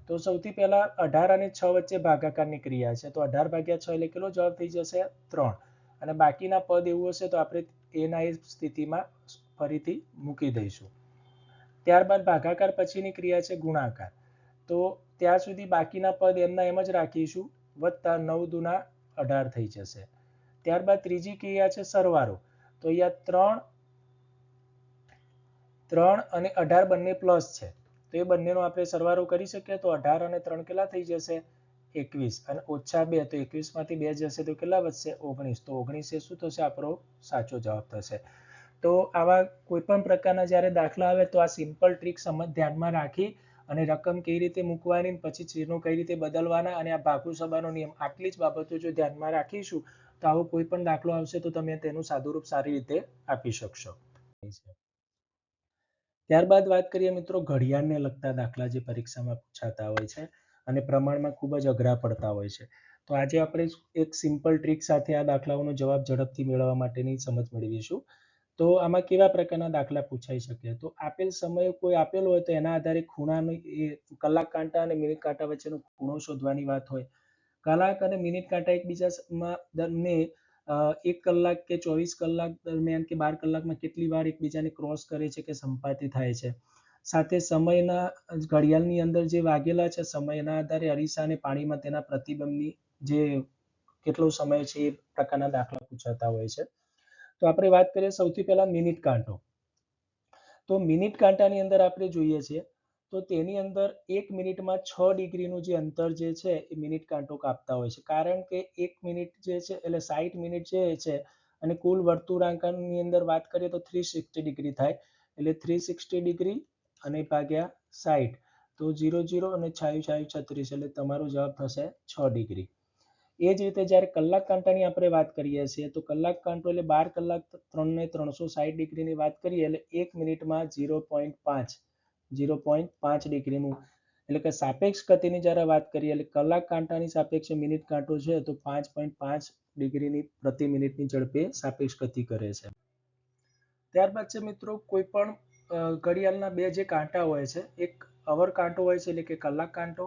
તો સૌથી પહેલા 18 અને 6 વચ્ચે ભાગાકારની ક્રિયા છે, તો 18 ભાગ્યા 6 એટલે કેટલો જવાબ થઈ જશે? 3. અને બાકીના પદ એવું હશે તો આપણે એના એ સ્થિતિમાં ફરીથી મૂકી દઈશું. ત્યારબાદ ભાગાકાર પછીની ક્રિયા છે ગુણાકાર. તો ત્યાં સુધી બાકીના પદ એમના એમ જ રાખીશું, વત્તા 9 દુના 18 થઈ જશે. ત્યારબાદ ત્રીજી ક્રિયા છે સરવાળો. તો અહીંયા 3 અને 18 બંને પ્લસ છે, તો એ બંનેનો આપણે સરવાળો કરી શકીએ. તો 18 અને 3 કેટલા થઈ જશે? 21. અને ઓછા 2, તો 21 માંથી 2 જશે તો કેટલા વધશે? 19. તો 19 એ શું થશે? આપણો સાચો જવાબ થશે. તો આવા કોઈ પણ પ્રકારના જ્યારે દાખલા આવે તો આ સિમ્પલ ટ્રીક ધ્યાનમાં રાખી અને રકમ કેવી રીતે મૂકવાની, પછી ચિહ્નો કઈ રીતે બદલવાના અને આ ભાગુસભાનો નિયમ, આટલી જ બાબતો જો ધ્યાનમાં રાખીશું તો આવો કોઈ પણ દાખલો આવશે તો તમે તેનું સાદુરૂપ સારી રીતે આપી શકશો. ત્યારબાદ વાત કરીએ મિત્રો ઘડિયાળને લગતા દાખલા જે પરીક્ષામાં પૂછાતા હોય છે અને પ્રમાણમાં ખૂબ જ અઘરા પડતા હોય છે. તો આજે આપણે એક સિમ્પલ ટ્રીક સાથે આ દાખલાઓનો જવાબ ઝડપથી મેળવવા માટેની સમજ મેળવીશું. તો આમાં કેવા પ્રકારના દાખલા પૂછાઈ શકે? તો આપેલ સમય કોઈ આપેલો હોય તો એના આધારે ખૂણાનો કલાક કાંટા અને મિનિટ કાંટા વચ્ચેનો ખૂણો શોધવાની વાત હોય. કલાક અને મિનિટ કાંટા એકબીજાને 1 કલાક કે 24 કલાક દરમિયાન કે 12 કલાકમાં કેટલી વાર એકબીજાને ક્રોસ કરે છે કે સંપાતી થાય છે. સાથે સમયના ઘડિયાળની અંદર જે વાગેલા છે સમયના આધારે અરીસા અને પાણીમાં તેના પ્રતિબિંબની જે કેટલો સમય છે એ પ્રકારના દાખલા પૂછાતા હોય છે. તો આપણે વાત કરીએ સૌથી પહેલા મિનિટ કાંટો. તો મિનિટ કાંટાની અંદર આપણે જોઈએ છીએ તો તેની અંદર 1 મિનિટમાં 6 ડિગ્રીનું જે અંતર જે છે એ મિનિટ કાંટો કાપતા હોય છે. કારણ કે 1 મિનિટ જે છે એટલે 60 મિનિટ જે છે અને કુલ વર્તુળાકારની અંદર વાત કરીએ તો 360 ડિગ્રી થાય. એટલે 360 ડિગ્રી અને ભાગ્યા 60, તો 0 અને 6 36, એટલે તમારો જવાબ થશે 6 ડિગ્રી. એ જ રીતે જ્યારે કલાક કાંટાની આપણે વાત કરીએ છીએ તો કલાક કાંટો એટલે 12 કલાક 3 ને 360 ડિગ્રીની વાત કરીએ એટલે 1 મિનિટમાં 0.5 ડિગ્રીનું, એટલે કે સાપેક્ષ ગતિની જ્યારે વાત કરીએ એટલે કલાક કાંટાની સાપેક્ષે મિનિટ કાંટો છે તો 5.5 ડિગ્રીની પ્રતિ મિનિટની ઝડપે સાપેક્ષ ગતિ કરે છે. ત્યારબાદ છે મિત્રો કોઈ પણ ઘડિયાળના બે જે કાંટા હોય છે, એક અવર કાંટો હોય છે એટલે કે કલાક કાંટો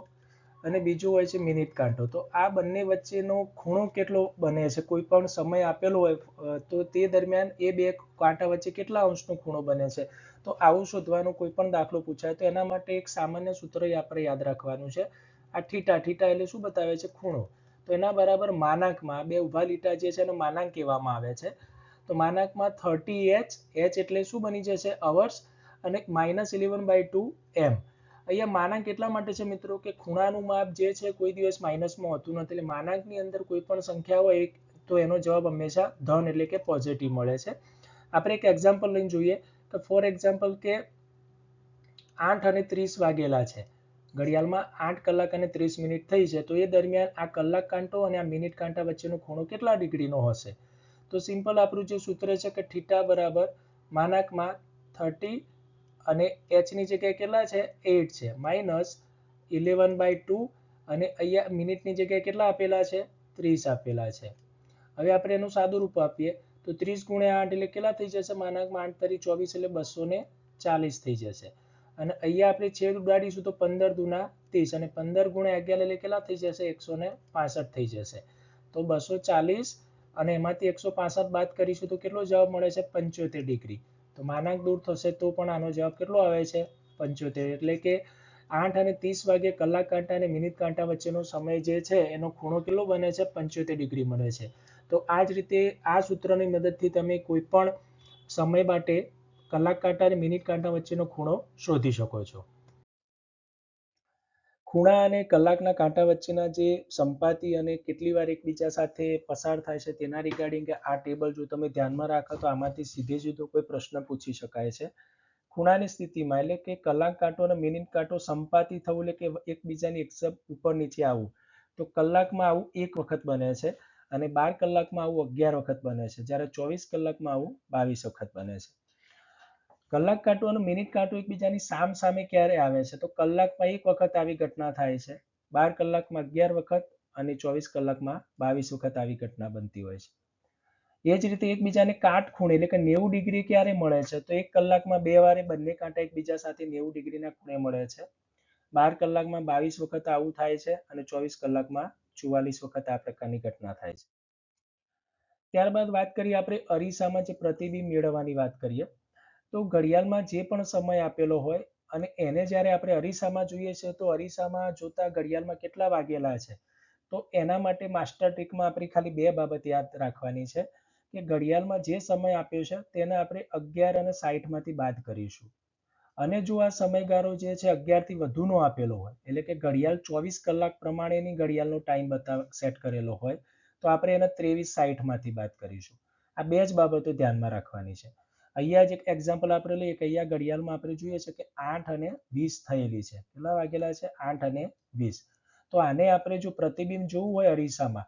અને બીજો હોય છે મિનિટ કાંટો. તો આ બંને વચ્ચેનો ખૂણો કેટલો બને છે? કોઈ પણ સમય આપેલો હોય તો તે દરમિયાન એ બે કાંટા વચ્ચે કેટલા અંશનો ખૂણો બને છે? તો આવું શોધવાનો કોઈ પણ દાખલો પૂછાય તો એના માટે એક સામાન્ય સૂત્ર આપણે યાદ રાખવાનું છે. આ થીટા એટલે શું બતાવે છે? ખૂણો. તો એના બરાબર માનાંકમાં બે ઉભા લીટા જે છે એનો માનાંક કહેવામાં આવે છે. તો માનાંકમાં 30h, h એટલે શું બની જશે? અવર્સ, અને -11/2 m. અહીંયા માનાંક એટલા માટે છે મિત્રો કે ખૂણાનું માપ જે છે કોઈ દિવસ માઇનસમાં હોતું નથી. એટલે માનાંકની અંદર કોઈ પણ સંખ્યા હોય તો એનો જવાબ હંમેશા ધન એટલે કે પોઝિટિવ મળે છે. આપણે એક એક્ઝામ્પલ લઈને જોઈએ તો ફોર એક્ઝામ્પલ કે 8 અને 30 વાગેલા છે, ઘડિયાળમાં 8 કલાક અને 30 મિનિટ થઈ છે, તો એ દરમિયાન આ કલાક કાંટો અને આ મિનિટ કાંટા વચ્ચેનો ખૂણો કેટલા ડિગ્રીનો હશે? તો સિમ્પલ આપણું જે સૂત્ર છે કે થીટા બરાબર માનાંકમાં 30 અને h ની જગ્યાએ કેટલા છે? 8 છે, -11/2 અને અહીંયા મિનિટની જગ્યાએ કેટલા આપેલા છે? 30 આપેલા છે. હવે આપણે એનું સાદુરૂપ આપીએ તો 30 ગુણ્યા 8 એટલે કેટલા થઈ જશે? માનાંકમાં 8 તરી 24 એટલે 240 થઈ જશે. અને અહીંયા આપણે છેદ ઉડાડીશું તો 15 દુના 30 અને 15 ગુણ્યા 11 એટલે કેટલા થઈ જશે? 165 થઈ જશે. તો 240 અને એમાંથી 165 બાદ કરીશું તો કેટલો જવાબ મળે છે? 75 ડિગ્રી. તો માનાંક દૂર થશે તો પણ આનો જવાબ કેટલો આવે છે? 75. એટલે કે 8 અને 30 વાગે કલાક કાંટા અને મિનિટ કાંટા વચ્ચેનો સમય જે છે એનો ખૂણો કેટલો બને છે? 75 ડિગ્રી મળે છે. તો આ જ રીતે આ સૂત્રની મદદથી તમે કોઈ પણ સમય માટે કલાક કાંટા અને મિનિટ કાંટા વચ્ચેનો ખૂણો શોધી શકો છો. ખૂણા અને કલાકના કાંટા વચ્ચેના જે સંપાતી અને કેટલી વાર એકબીજા સાથે પસાર થાય છે તેના રિગાર્ડિંગ આ ટેબલ જો તમે ધ્યાનમાં રાખો તો આમાંથી સીધો કોઈ પ્રશ્ન પૂછી શકાય છે. ખૂણાની સ્થિતિમાં એટલે કે કલાક કાંટો અને મિનિટ કાંટો સંપાતી થવું એટલે કે એકબીજાની એક્સેપ્ટ ઉપર નીચે આવવું. તો કલાકમાં આવું એક વખત બને છે અને 12 કલાકમાં આવું 11 વખત બને છે, જ્યારે 24 કલાકમાં આવું 22 વખત બને છે. કલાક કાંટો અને મિનિટ કાંટો એકબીજાની સામ સામે ક્યારે આવે છે? તો કલાકમાં 1 વખત આવી ઘટના થાય છે, 12 કલાકમાં 11 વખત અને 24 કલાકમાં 22 વખત આવી ઘટના બનતી હોય છે. એ જ રીતે એકબીજાને કાટખૂણે એટલે કે 90 ડિગ્રી ક્યારે મળે છે? તો 1 કલાકમાં 2 વારે બંને કાંટા એકબીજા સાથે 90 ડિગ્રીના ખૂણે મળે છે. 12 કલાકમાં 22 વખત આવું થાય છે અને 24 કલાકમાં 44 વખત આ પ્રકારની ઘટના થાય છે. ત્યારબાદ વાત કરીએ આપણે અરીસામાં જે પ્રતિબિંબ મેળવવાની વાત કરીએ. તો ઘડિયાળમાં જે પણ સમય આપેલો હોય અને એને જ્યારે આપણે અરીસામાં જોઈએ છે તો અરીસામાં જોતા ઘડિયાળમાં કેટલા વાગેલા છે, તો એના માટે માસ્ટર ટ્રીકમાં આપણે ખાલી 2 બાબત યાદ રાખવાની છે કે ઘડિયાળમાં જે સમય આપ્યો છે તેને આપણે 11 અને 60 માંથી બાદ કરીશું. અને જો આ સમયગાળો જે છે 11 થી વધુનો આપેલો હોય, એટલે કે ઘડિયાળ 24 કલાક પ્રમાણેની ઘડિયાળનો ટાઈમ સેટ કરેલો હોય, તો આપણે એને 23:60 માંથી બાદ કરીશું. આ 2 જ બાબતો ધ્યાનમાં રાખવાની છે. અહીંયા જ એક એક્ઝામ્પલ આપણે લઈએ કે અહીંયા ઘડિયાળમાં આપણે જોઈએ છે કે 8 અને 20 થયેલી છે. કેટલા વાગેલા છે? 8 અને 20. તો આને આપણે જો પ્રતિબિંબ જોવું હોય અરીસામાં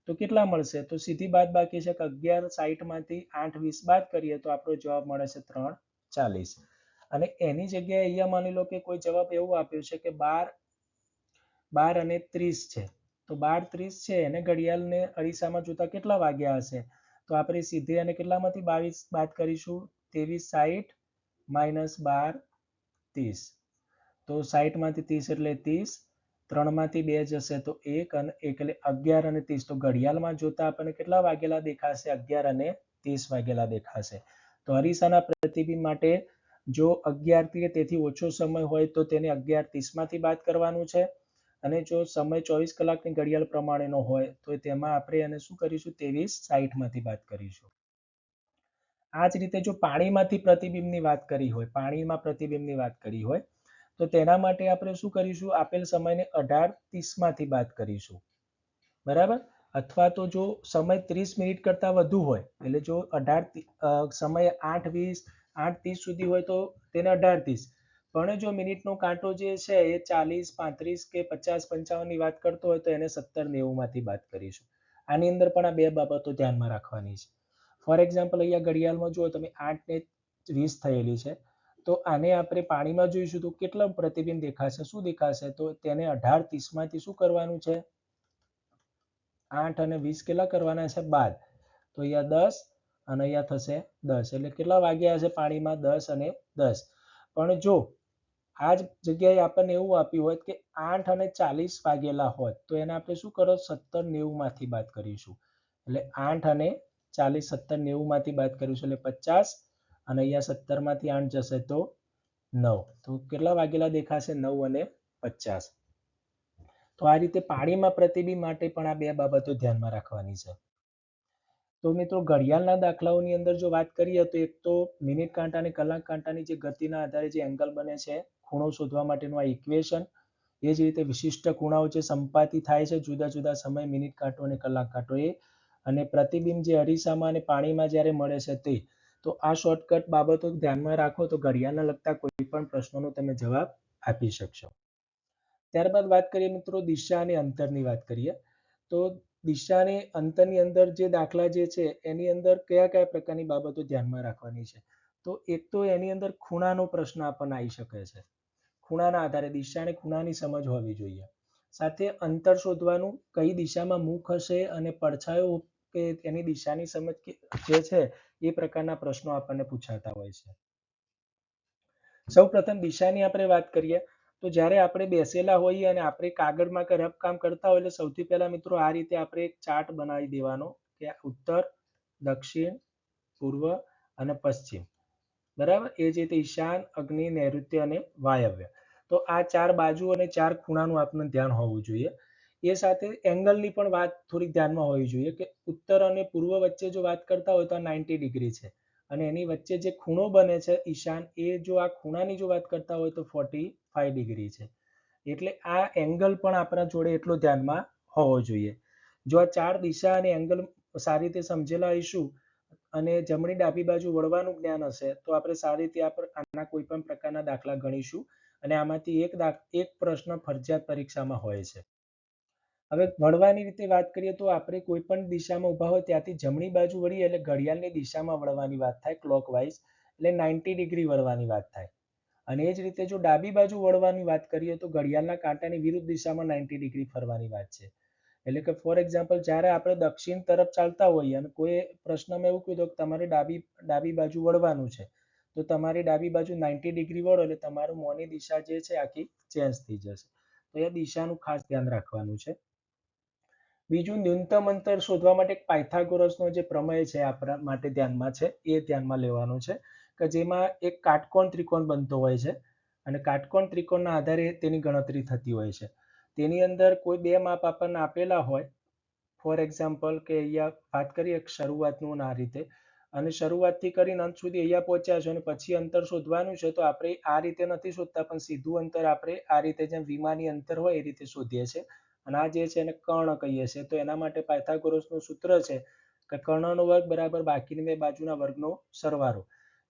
તો કેટલા મળશે? તો સીધી બાદબાકી છે કે 11:60 માંથી 8:20 બાદ કરીએ તો આપણો જવાબ મળે છે 3:40. અને એની જગ્યાએ અહીંયા માની લો કે કોઈ જવાબ એવું આપ્યો છે કે 12 અને 30 છે. તો 12:30 છે એને ઘડિયાળને અરીસામાં જોતા કેટલા વાગ્યા હશે? તો આપણે સીધે અને કેટલામાંથી 22 બાદ કરીશું? 23:60 માઇનસ 12:30. તો 60 માંથી 30 એટલે 30, 3 માંથી 2 જશે તો 1 અને 1 એટલે 11 અને 30. તો ઘડિયાળમાં જોતા આપણને કેટલા વાગેલા દેખાશે? 11 અને 30 વાગેલા દેખાશે. તો અરીસાના પ્રતિબિંબ માટે જો 11 થી તેથી ઓછો સમય હોય તો તેને 11:30 માંથી બાદ કરવાનું છે. અને જો સમય 24 કલાકની ઘડિયાળ પ્રમાણેનો હોય તો તેમાં આપણે એને શું કરીશું? 23:60 માંથી બાદ કરીશું. આ જ રીતે જો પાણીમાંથી પ્રતિબિંબની વાત કરી હોય, પાણીમાં પ્રતિબિંબની વાત કરી હોય તો તેના માટે આપણે શું કરીશું? આપેલ સમયને 18:30 માંથી બાદ કરીશું. બરાબર? અથવા તો જો સમય 30 મિનિટ કરતાં વધુ હોય, એટલે જો સમય 8:20 8:30 સુધી હોય તો તેને 18:30. પણ જો મિનિટનો કાંટો જે છે એ 40 35 કે 50 55 ની વાત કરતો હોય તો એને 70 90 માંથી બાદ કરીશું. આની અંદર પણ આ 2 બાબતો ધ્યાનમાં રાખવાની છે. ફોર એક્ઝામ્પલ અહીંયા ઘડિયાળમાં જુઓ તમે 8:20 થયેલી છે, તો આને આપણે પાણીમાં જોઈશું તો કેટલા પ્રતિબિંબ દેખાશે? શું દેખાશે? તો તેને 18:30 માંથી શું કરવાનું છે? 8 અને 20 કેટલા કરવાના છે? બાદ. તો અહીંયા 10 અને અહીંયા થશે 10. એટલે કેટલા વાગ્યા હશે પાણીમાં? 10 અને 10. પણ જો આ જ જગ્યાએ આપણને એવું આપ્યું હોત કે 8 અને 40 વાગેલા હોત તો એને આપણે શું કરો? 70 90 માંથી બાદ કરીશું. એટલે 8 અને 40 70 90 માંથી બાદ કરીશું એટલે 50 અને અહીંયા 70 માંથી 8 જશે તો 9. તો કેટલા વાગેલા દેખાશે? 9 અને 50. તો આ રીતે પાણીમાં પ્રતિબિંબ માટે પણ આ 2 બાબતો ધ્યાનમાં રાખવાની છે. તો મિત્રો ઘડિયાળના દાખલાઓની અંદર જો વાત કરીએ તો એક તો મિનિટ કાંટા અને કલાક કાંટાની જે ગતિના આધારે જે એંગલ બને છે, ખૂણો શોધવા માટેનું આ ઇક્વેશન. એ જ રીતે વિશિષ્ટ ખૂણાઓ જે સંપાતી થાય છે જુદા જુદા સમય મિનિટ કાંટો અને કલાક કાંટો એ, અને પ્રતિબિંબ જે અરીસામાં અને પાણીમાં જ્યારે મળે છે તે. તો આ શોર્ટકટ બાબતો ધ્યાનમાં રાખો તો ઘડિયાળના લગતા કોઈ પણ પ્રશ્નોનો તમે જવાબ આપી શકશો. ત્યારબાદ વાત કરીએ મિત્રો દિશા અને અંતરની વાત કરીએ. તો દિશા અને અંતરની અંદર જે દાખલા જે છે એની અંદર કયા કયા પ્રકારની બાબતો ધ્યાનમાં રાખવાની છે? તો એક તો એની અંદર ખૂણાનો પ્રશ્ન આપણને આવી શકે છે. ખૂણાના આધારે દિશા અને ખૂણાની સમજ હોવી જોઈએ. સાથે અંતર શોધવાનું, કઈ દિશામાં મુખ હશે અને પડછાયો કે એની દિશાની સમજ જે છે એ પ્રકારના પ્રશ્નો આપણને પૂછાતા હોય છે. સૌપ્રથમ દિશાની આપણે વાત કરીએ તો જ્યારે આપણે બેસેલા હોઈએ અને આપણે કાગળમાં કે રફ કામ કરતા હોય એટલે સૌથી પહેલા મિત્રો આ રીતે આપણે એક ચાર્ટ બનાવી દેવાનો કે ઉત્તર, દક્ષિણ, પૂર્વ અને પશ્ચિમ. બરાબર? એ જ રીતે ઈશાન, અગ્નિ, નૈઋત્ય અને વાયવ્ય. તો આ 4 બાજુ અને 4 ખૂણાનું આપણને ધ્યાન હોવું જોઈએ. એ સાથે એંગલની પણ વાત થોડીક ધ્યાનમાં હોવી જોઈએ કે ઉત્તર અને પૂર્વ વચ્ચે જો વાત કરતા હોય તો 90 ડિગ્રી છે અને એની વચ્ચે જે ખૂણો બને છે ઈશાન, એ જો આ ખૂણાની જો વાત કરતા હોય તો 45 ડિગ્રી છે. એટલે આ એંગલ પણ આપણા જોડે એટલો ધ્યાનમાં હોવો જોઈએ. જો આ 4 દિશા અને એંગલ સારી રીતે સમજેલા હશું અને જમણી ડાબી બાજુ વળવાનું જ્ઞાન હશે તો આપણે સારી રીતે આના કોઈ પણ પ્રકારના દાખલા ગણીશું અને આમાંથી એક પ્રશ્ન ફરજિયાત પરીક્ષામાં હોય છે. હવે વળવાની રીતે વાત કરીએ તો આપણે કોઈ પણ દિશામાં ઊભા હોય ત્યાંથી જમણી બાજુ વળીએ એટલે ઘડિયાળની દિશામાં વળવાની વાત થાય, ક્લોકવાઇઝ, એટલે 90 ડિગ્રી વળવાની વાત થાય. અને એ જ રીતે જો ડાબી બાજુ વળવાની વાત કરીએ તો ઘડિયાળના કાંટાની વિરુદ્ધ દિશામાં 90 ડિગ્રી ફરવાની વાત છે. એટલે કે ફોર એક્ઝામ્પલ જ્યારે આપણે દક્ષિણ તરફ ચાલતા હોઈએ અને કોઈ પ્રશ્નમાં એવું કીધું કે તમારે ડાબી બાજુ વળવાનું છે, તો તમારી ડાબી બાજુ 90 ડિગ્રી વળો એટલે તમારું મોંની દિશા જે છે આખી ચેન્જ થઈ જશે. તો એ દિશાનું ખાસ ધ્યાન રાખવાનું છે. બીજું, ન્યૂનતમ અંતર શોધવા માટે પાયથાગોરસનો જે પ્રમેય છે આપણા માટે ધ્યાનમાં છે, એ ધ્યાનમાં લેવાનો છે કે જેમાં એક કાટકોણ ત્રિકોણ બનતો હોય છે અને કાટકોણ ત્રિકોણના આધારે તેની ગણતરી થતી હોય છે. તેની અંદર કોઈ બે માપ આપણને આપેલા હોય, ફોર એક્ઝામ્પલ કે અહીંયા વાત કરીએ શરૂઆતનું આ રીતે, અને શરૂઆતથી કરીને અંત સુધી અહીંયા પહોંચ્યા છે અને પછી અંતર શોધવાનું છે, તો આપણે આ રીતે નથી શોધતા પણ સીધું અંતર આપણે આ રીતે જેમ વિમાની અંતર હોય એ રીતે શોધીએ છીએ. અને આ જે છે એને કર્ણ કહીએ છીએ. તો એના માટે પાયથાગોરસનું સૂત્ર છે કે કર્ણનો વર્ગ બરાબર બાકીની બે બાજુના વર્ગનો સરવાળો.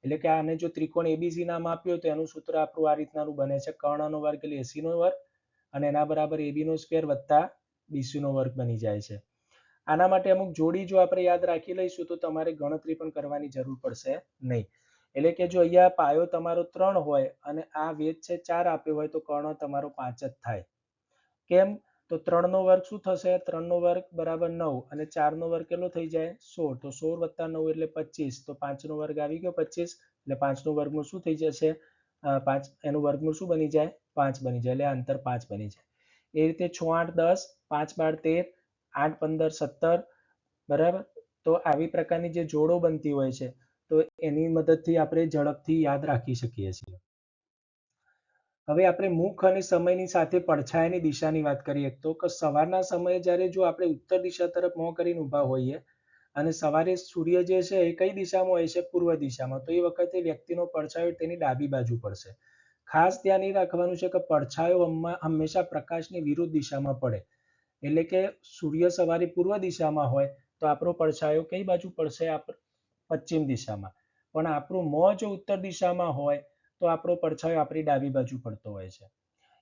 એટલે કે આને જો ત્રિકોણ એબીસી નામ આપ્યું તો એનું સૂત્ર આપણું આ રીતનાનું બને છે, કર્ણનો વર્ગ એટલે 80 નો વર્ગ અને એના બરાબર એબી નો સ્ક્વેર વત્તા બીસી નો વર્ગ બની જાય છે. આના માટે અમુક જોડી જો આપણે યાદ રાખી લઈશું તો તમારે ગણતરી પણ કરવાની જરૂર પડશે નહીં. એટલે કે જો અહીંયા પાયો તમારો 3 હોય અને આ વેધ છે 4 આપ્યો હોય તો કર્ણ તમારો 5 જ થાય. કેમ? તો 3 નો વર્ગ શું થશે? 3 નો વર્ગ બરાબર 9 અને 4 નો વર્ગ કેટલો થઈ જાય? 16. તો 16 વત્તા 9 એટલે 25. તો 5 નો વર્ગ આવી ગયો 25, એટલે 5 નું વર્ગમૂળ શું થઈ જશે? 5. એનું વર્ગમૂળ શું બની જાય? 5 બની જાય, એટલે અંતર 5 બની જાય. એ રીતે 6, 8, 10, 5, 12, 13, 8, 15, 17, બરાબર. તો આવી પ્રકારની જે જોડો બનતી હોય છે તો એની મદદથી આપણે ઝડપથી યાદ રાખી શકીએ છીએ. હવે આપણે મુખ અને સમયની સાથે પડછાયાની દિશાની વાત કરીએ તો સવારના સમયે જ્યારે જો આપણે ઉત્તર દિશા તરફ મોં કરીને ઊભા હોઈએ અને સવારે સૂર્ય જે છે એ કઈ દિશામાં હોય છે? પૂર્વ દિશામાં. તો એ વખતે વ્યક્તિનો પડછાયો તેની ડાબી બાજુ પડશે. ખાસ ધ્યાન એ રાખવાનું છે કે પડછાયો હંમેશા પ્રકાશની વિરુદ્ધ દિશામાં પડે. એટલે કે સૂર્ય સવારે પૂર્વ દિશામાં હોય તો આપણો પડછાયો કઈ બાજુ પડશે? પશ્ચિમ દિશામાં. પણ આપણું મોં જો ઉત્તર દિશામાં હોય તો આપણો પડછાયો આપણી ડાબી બાજુ પડતો હોય છે.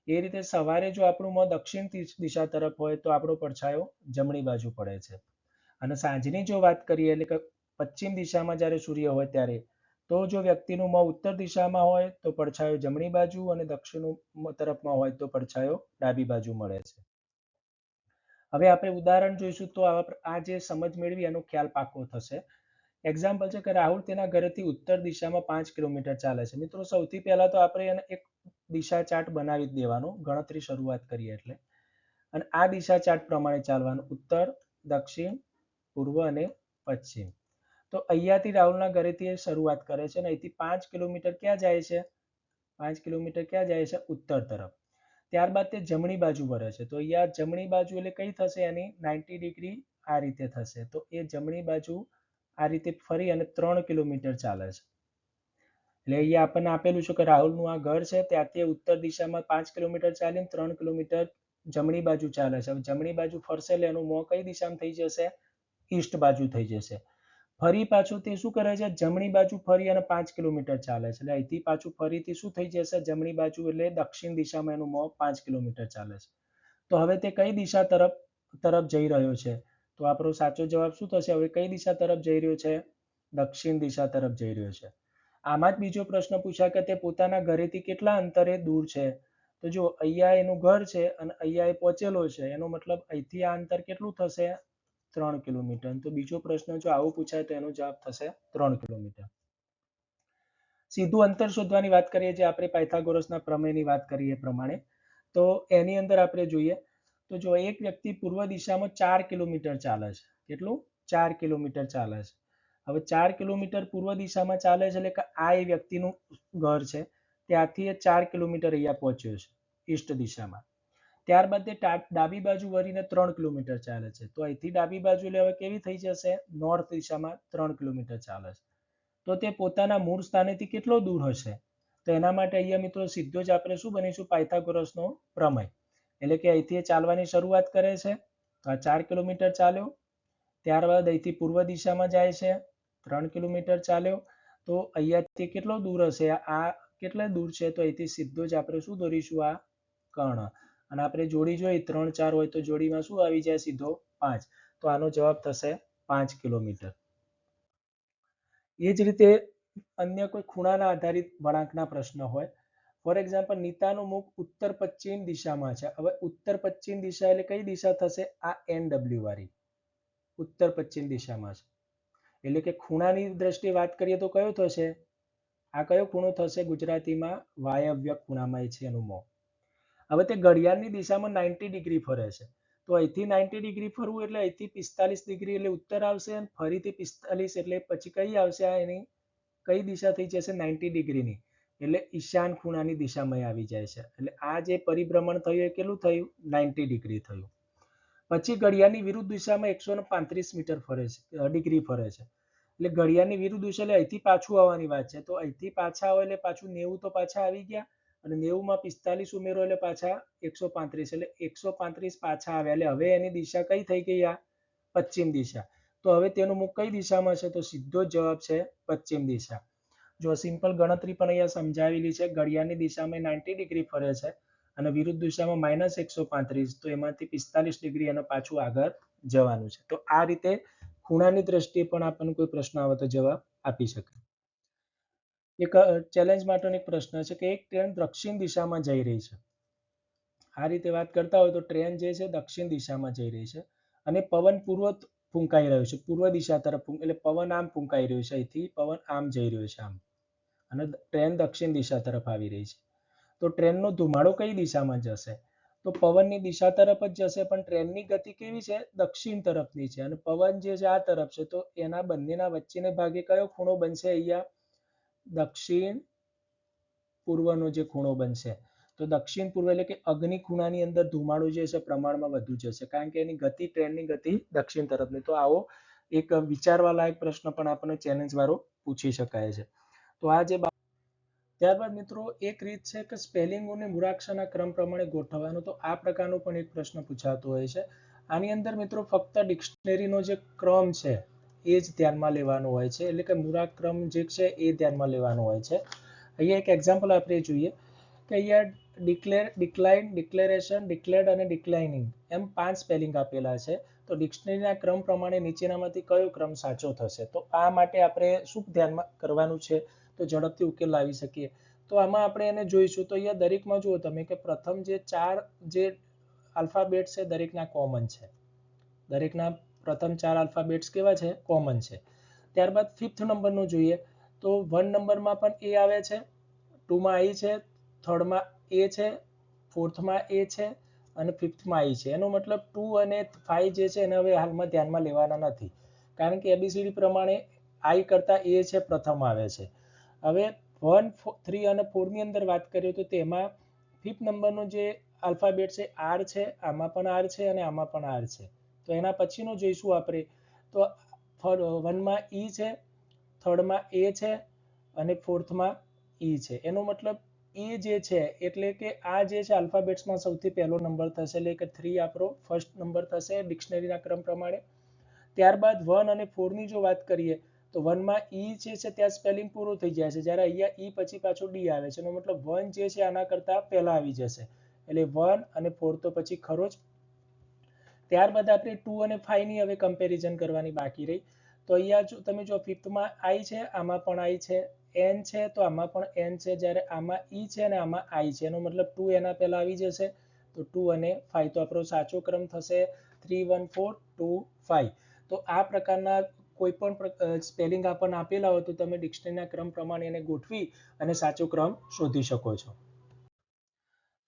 એ રીતે સવારે જો આપણું મોં દક્ષિણ દિશા તરફ હોય તો આપણો પડછાયો જમણી બાજુ પડે છે. અને સાંજની જો વાત કરીએ એટલે કે પશ્ચિમ દિશામાં જ્યારે સૂર્ય હોય ત્યારે, તો જો વ્યક્તિનું મોં ઉત્તર દિશામાં હોય તો પડછાયો જમણી બાજુ અને દક્ષિણ તરફમાં હોય તો પડછાયો ડાબી બાજુ મળે છે. હવે આપણે ઉદાહરણ જોઈશું તો આ જે સમજ મેળવી એનો ખ્યાલ પાકો થશે. એક્ઝામ્પલ છે કે રાહુલ તેના ઘરેથી ઉત્તર દિશામાં 5 કિલોમીટર ચાલે છે. મિત્રો, સૌથી પહેલા તો આપણે એને એક દિશા ચાર્ટ બનાવી દેવાનો, ગણતરી શરૂઆત કરીએ એટલે. અને આ દિશા ચાર્ટ પ્રમાણે ચાલવાનું, ઉત્તર, દક્ષિણ, પૂર્વ અને પશ્ચિમ. તો અહીંયાથી રાહુલના ઘરેથી શરૂઆત કરે છે અને અહીંથી 5 કિલોમીટર ક્યાં જાય છે? 5 કિલોમીટર ક્યાં જાય છે? ઉત્તર તરફ. ત્યારબાદ તે જમણી બાજુ વળે છે. તો અહીંયા જમણી બાજુ એટલે કઈ થશે? એની 90 ડિગ્રી આ રીતે થશે. તો એ જમણી બાજુ આ રીતે ફરી અને 3 કિલોમીટર ચાલે છે. એટલે અહીંયા આપણને આપેલું છે કે રાહુલનું આ ઘર છે, ત્યાંથી ઉત્તર દિશામાં 5 કિલોમીટર ચાલીને 3 કિલોમીટર જમણી બાજુ ચાલે છે. હવે જમણી બાજુ ફરશે એટલે એનું મોં કઈ દિશામાં થઈ જશે? ઈસ્ટ બાજુ થઈ જશે. ફરી પાછું તે શું કરે છે? જમણી બાજુ ફરી અને 5 કિલોમીટર ચાલે છે. એટલે અહીંથી પાછું ફરીથી શું થઈ જશે? જમણી બાજુ એટલે દક્ષિણ દિશામાં એનું મોં 5 કિલોમીટર ચાલે છે. તો હવે તે કઈ દિશા તરફ જઈ રહ્યો છે? તો આપણો સાચો જવાબ શું થશે? હવે કઈ દિશા તરફ જઈ રહ્યો છે? દક્ષિણ દિશા તરફ જઈ રહ્યો છે. આમાં જ બીજો પ્રશ્ન પૂછાય કે તે પોતાના ઘરેથી કેટલા અંતરે દૂર છે? તો જો અહીંયા એનું ઘર છે અને અહીંયા એ પહોંચેલો છે, એનો મતલબ અહીંથી આ અંતર કેટલું થશે? 3 કિલોમીટર. તો બીજો પ્રશ્ન જો આવું પૂછાય તો એનો જવાબ થશે 3 કિલોમીટર. સીધું અંતર શોધવાની વાત કરીએ, જે આપણે પાયથાગોરસના પ્રમેયની વાત કરીએ એ પ્રમાણે, તો એની અંદર આપણે જોઈએ તો જો એક વ્યક્તિ પૂર્વ દિશામાં 4 કિલોમીટર ચાલે છે. કેટલું? 4 કિલોમીટર ચાલે છે. હવે 4 કિલોમીટર પૂર્વ દિશામાં ચાલે છે એટલે કે આ એ વ્યક્તિનું ઘર છે, ત્યાંથી એ 4 કિલોમીટર અહીંયા પહોંચ્યો છે ઈસ્ટ દિશામાં. ત્યારબાદ તે ડાબી બાજુ વળીને 3 કિલોમીટર ચાલે છે. તો અહીંથી ડાબી બાજુ એટલે હવે કેવી થઈ જશે? નોર્થ દિશામાં 3 કિલોમીટર ચાલે છે. તો તે પોતાના મૂળ સ્થાનેથી કેટલો દૂર હશે? તો એના માટે અહીંયા મિત્રો સીધો જ આપણે શું બનીશું? પાયથાગોરસનો પ્રમેય. એટલે કે અહીંથી ચાલવાની શરૂઆત કરે છે, તો આ 4 કિલોમીટર ચાલ્યો. ત્યારબાદ અહીંથી પૂર્વ દિશામાં જાય છે, 3 કિલોમીટર ચાલ્યો. તો અહીંયાથી કેટલો દૂર હશે? આ કેટલા દૂર છે? તો અહીંથી સીધો જ આપણે શું દોરીશું? આ કર્ણ. અને આપણે જોડી જોઈ 3 4 હોય તો જોડીમાં શું આવી જાય સીધો 5, તો આનો જવાબ થશે 5 કિલોમીટર. એ જ રીતે અન્ય કોઈ ખૂણાના આધારિત વળાંકના પ્રશ્ન હોય. ફોર એક્ઝામ્પલ, નીતાનું મુખ ઉત્તર પશ્ચિમ દિશામાં છે. હવે ઉત્તર પશ્ચિમ દિશા એટલે કઈ દિશા થશે? આ NW વાળી ઉત્તર પશ્ચિમ દિશામાં છે. એટલે કે ખૂણાની દ્રષ્ટિએ વાત કરીએ તો કયો થશે? આ કયો ખૂણો થશે? ગુજરાતીમાં વાયવ્ય ખૂણામાં છે એનું મોં. હવે તે ઘડિયાળની દિશામાં 90 ડિગ્રી ફરે છે, તો અહીંથી 90 ડિગ્રી ફરવું એટલે અહીંથી 45 ડિગ્રી એટલે ઉત્તર આવશે, અને ફરીથી 45 એટલે પછી કઈ આવશે? આ એની કઈ દિશા થઈ જશે? 90 ડિગ્રીની, એટલે ઈશાન ખૂણાની દિશામાં આવી જાય છે. એટલે આ જે પરિભ્રમણ થયું એ કેટલું થયું? 90 ડિગ્રી થયું. પછી ઘડિયાળની વિરુદ્ધ દિશામાં 135 મીટર ફરે છે, ડિગ્રી ફરે છે. એટલે ઘડિયાળની વિરુદ્ધ દિશા એટલે અહીંથી પાછું આવવાની વાત છે, તો અહીંથી પાછા આવે એટલે પાછું 90 તો પાછા આવી ગયા, અને 90 માં 45 ઉમેરો એટલે પાછા 135, એટલે 135 પાછા આવ્યા. એટલે હવે એની દિશા કઈ થઈ ગઈ? આ પશ્ચિમ દિશા. તો હવે તેનું મુખ કઈ દિશામાં છે? તો સીધો જવાબ છે પશ્ચિમ દિશા. જો સિમ્પલ ગણતરી પણ અહીંયા સમજાવેલી છે. ઘડિયાળની દિશામાં 90 ડિગ્રી ફરે છે અને વિરુદ્ધ દિશામાં -135, તો એમાંથી 45 ડિગ્રી અને પાછું આગળ જવાનું છે. તો આ રીતે ખૂણાની દ્રષ્ટિએ પણ આપણને કોઈ પ્રશ્ન આવે તો જવાબ આપી શકે. એક ચેલેન્જ માટેનો એક પ્રશ્ન છે કે એક ટ્રેન દક્ષિણ દિશામાં જઈ રહી છે. આ રીતે વાત કરતા હોય તો ટ્રેન જે છે દક્ષિણ દિશામાં જઈ રહી છે અને પવન પૂર્વ ફૂંકાઈ રહ્યો છે, પૂર્વ દિશા તરફ, એટલે પવન આમ ફૂંકાઈ રહ્યું છે, અહીંથી પવન આમ જઈ રહ્યો છે આમ, અને ટ્રેન દક્ષિણ દિશા તરફ આવી રહી છે. તો ટ્રેનનો ધુમાડો કઈ દિશામાં જશે? તો પવનની દિશા તરફ જ જશે, પણ ટ્રેનની ગતિ કેવી છે? દક્ષિણ તરફની છે, અને પવન જે છે આ તરફ છે, તો એના બંનેના વચ્ચેના ભાગે કયો ખૂણો બનશે? અહીંયા દક્ષિણ પૂર્વનો જે ખૂણો બનશે. તો દક્ષિણ પૂર્વ એટલે કે અગ્નિ ખૂણાની અંદર ધુમાડો જે છે પ્રમાણમાં વધુ જશે, કારણ કે એની ગતિ, ટ્રેનની ગતિ દક્ષિણ તરફની. તો આવો એક વિચારવા લાયક પ્રશ્ન પણ આપણને ચેલેન્જ વાળો પૂછી શકાય છે. તો આ જે ત્યારબાદ મિત્રો એક રીત છે કે સ્પેલિંગોને મૂળાક્ષરના ક્રમ પ્રમાણે ગોઠવવાનો. તો આ પ્રકારનો પણ એક પ્રશ્ન પૂછાતો હોય છે. આની અંદર મિત્રો ફક્ત ડિક્શનરીનો જે ક્રમ છે એ જ ધ્યાનમાં લેવાનો હોય છે, એટલે કે મૂળાક્ષરક્રમ જે છે એ ધ્યાનમાં લેવાનો હોય છે. અહીંયા એક એક્ઝામ્પલ આપણે જોઈએ કે અહીંયા ડિક્લાઇન, ડિક્લેરેશન, ડિક્લેર્ડ અને ડિક્લાઇનિંગ એમ 5 સ્પેલિંગ આપેલા છે. તો ડિક્શનરીના ક્રમ પ્રમાણે નીચેનામાંથી કયો ક્રમ સાચો થશે? તો આ માટે આપણે શું ધ્યાનમાં કરવાનું છે તો ઝડપથી ઉકેલ લાવી શકીએ? તો આમાં આપણે એને જોઈશું. તો અહીંયા દરેકમાં જુઓ તમે કે પ્રથમ જે 4 જે આલ્ફાબેટ છે દરેકના કોમન છે. દરેકના પ્રથમ 4 આલ્ફાબેટ્સ કેવા છે? કોમન છે. ત્યારબાદ 5th નંબરનું જોઈએ તો 1 નંબરમાં પણ એ આવે છે, 2માં આઈ છે, 3rd માં એ છે, 4thમાં એ છે અને 5thમાં આઈ છે. એનો મતલબ 2 અને 5 જે છે એને હવે હાલમાં ધ્યાનમાં લેવાના નથી, કારણ કે એબીસીડી પ્રમાણે આઈ કરતા એ છે પ્રથમ આવે છે. હવે 1, 3 અને 4 ની અંદર વાત કરીએ તો તેમાં 5th નંબરનો જે આલ્ફાબેટ છે આર છે, આમાં પણ આર છે અને આમાં પણ આર છે. તો એના પછીનો જોઈશું આપણે. તો 1માં ઈ છે, 3rd માં એ છે અને 4thમાં ઈ છે. એનો મતલબ એ જે છે એટલે કે આ જે છે આલ્ફાબેટ્સમાં સૌથી પહેલો નંબર થશે, એટલે કે 3 આપણો ફર્સ્ટ નંબર થશે ડિક્શનરીના ક્રમ પ્રમાણે. ત્યારબાદ 1 અને 4 ની જો વાત કરીએ તો 1માં ઈ જે છે ત્યાં સ્પેલિંગ પૂરું થઈ જાય છે, જ્યારે અહીંયા ઈ પછી પાછું ડી આવે છે. એનો મતલબ 1 જે છે આના કરતા પહેલા આવી જશે, એટલે 1 અને 4 તો પછી ખરો જ. ત્યારબાદ આપણે 2 અને 5 ની હવે કમ્પેરિઝન કરવાની બાકી રહી. તો અહીંયા તમે જો 5thમાં આઈ છે, આમાં પણ આઈ છે, એન છે તો આમાં પણ એન છે, જ્યારે આમાં ઈ છે અને આમાં આઈ છે. એનો મતલબ 2 એના પહેલા આવી જશે, તો 2 અને 5 તો આપણો સાચો ક્રમ થશે 3, 1, 4, 2, 5. તો આ પ્રકારના કોઈ પણ સ્પેલિંગ આપણને આપેલા હોય તો તમે ડિક્શનરીના ક્રમ પ્રમાણે એને ગોઠવી અને સાચો ક્રમ શોધી શકો છો.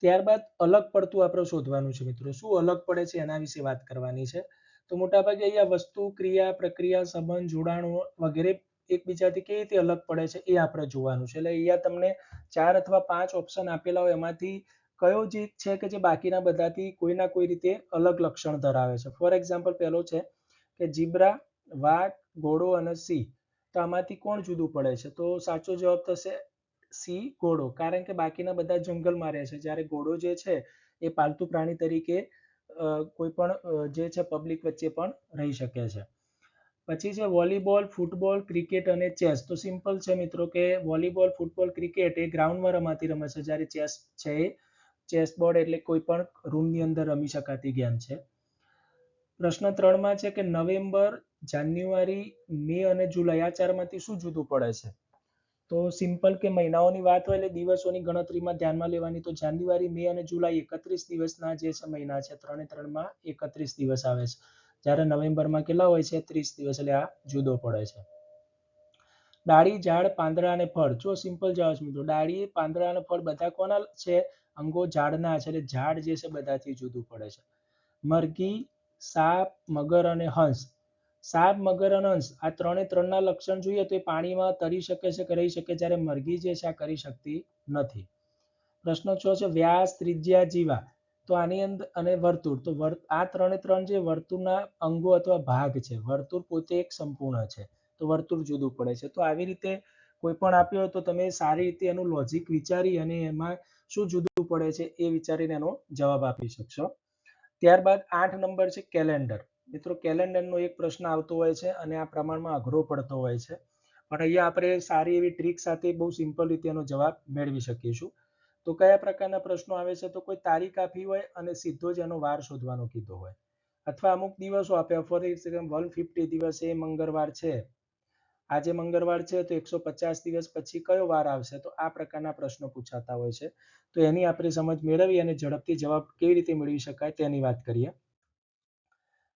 ત્યારબાદ અલગ પડતું આપણે શોધવાનું છે મિત્રો. શું અલગ પડે છે એના વિશે વાત કરવાની છે. તો મોટાભાગે અહીંયા વસ્તુ, ક્રિયા, પ્રક્રિયા, સંબંધ, જોડાણો વગેરે એકબીજાથી કેવી રીતે અલગ પડે છે એ આપણે જોવાનું છે. એટલે અહીંયા તમને 4 અથવા 5 ઓપ્શન આપેલા હોય એમાંથી કયો જે છે કે જે બાકીના બધાથી કોઈના કોઈ રીતે અલગ લક્ષણ ધરાવે છે. ફોર એક્ઝામ્પલ પહેલો છે કે જીબ્રા, વાઘ, ઘોડો અને સિંહ. તો આમાંથી કોણ જુદું પડે છે? તો સાચો જવાબ થશે સી, ઘોડો, કારણ કે બાકીના બધા જંગલમાં રહે છે, જ્યારે ઘોડો જે છે એ પાલતુ પ્રાણી તરીકે કોઈ પણ જે છે પબ્લિક વચ્ચે પણ રહી શકે છે. પછી છે વોલીબોલ, ફૂટબોલ, ક્રિકેટ અને ચેસ. તો સિમ્પલ છે મિત્રો કે વોલીબોલ, ફૂટબોલ, ક્રિકેટ એ ગ્રાઉન્ડમાં રમાતી રમત છે, જ્યારે ચેસ છે એ ચેસ બોર્ડ એટલે કોઈ પણ રૂમની અંદર રમી શકાતી ગેમ છે. પ્રશ્ન 3 માં છે કે નવેમ્બર, જાન્યુઆરી, મે અને જુલાઈ આ ચારમાંથી શું જુદું પડે છે? તો સિમ્પલ કે મહિનાઓની વાત હોય એટલે દિવસોની ગણતરીમાં ધ્યાનમાં લેવાની. તો જાન્યુઆરી, મે અને જુલાઈ 31 દિવસના જે છે મહિના છે, 3 માં 31 દિવસ આવે છે. જ્યારે નવેમ્બરમાં કેટલા હોય છે? 30 દિવસ. એટલે આ જુદો પડે છે. ડાળી, ઝાડ, પાંદડા અને ફળ. જો સિમ્પલ જવાબ છે મિત્રો. ડાળી, પાંદડા અને ફળ બધા કોના છે? અંગો ઝાડના છે. એટલે ઝાડ જે છે બધાથી જુદું પડે છે. મરઘી, સાપ, મગર અને હંસ. સાપ, મગર અને હંસ આ ત્રણના લક્ષણ જોઈએ તો એ પાણીમાં તરી શકે છે કે રહી શકે, જ્યારે મરઘી જે છે આ કરી શકતી નથી. પ્રશ્ન 6 છે વ્યાસ, ત્રિજ્યા, જીવા. તો આની અંદર અને વર્તુળ. તો આ ત્રણ જે વર્તુળના અંગો અથવા ભાગ છે. વર્તુળ પોતે એક સંપૂર્ણ છે, તો વર્તુળ જુદું પડે છે. તો આવી રીતે કોઈ પણ આપ્યો હોય તો તમે સારી રીતે એનું લોજિક વિચારી અને એમાં શું જુદું પડે છે એ વિચારીને એનો જવાબ આપી શકશો. ત્યારબાદ 8 નંબર છે કેલેન્ડર. મિત્રો કેલેન્ડરનો એક પ્રશ્ન આવતો હોય છે અને આ પ્રમાણમાં અઘરો પડતો હોય છે, પણ અહીંયા આપણે સારી એવી ટ્રીક સાથે બહુ સિમ્પલ રીતે એનો જવાબ મેળવી શકીશું. તો કયા પ્રકારના પ્રશ્નો આવે છે? તો કોઈ તારીખ આપી હોય અને સીધો જ એનો વાર શોધવાનો કીધો હોય, અથવા અમુક દિવસો આપ્યા. ફોર એક્ઝામ્પલ 150 દિવસે મંગળવાર છે, આજે મંગળવાર છે તો 150 દિવસ પછી કયો વાર આવશે? તો આ પ્રકારના પ્રશ્નો પૂછાતા હોય છે. તો એની આપણે સમજ મેળવી અને ઝડપથી જવાબ કેવી રીતે મેળવી શકાય તેની વાત કરીએ.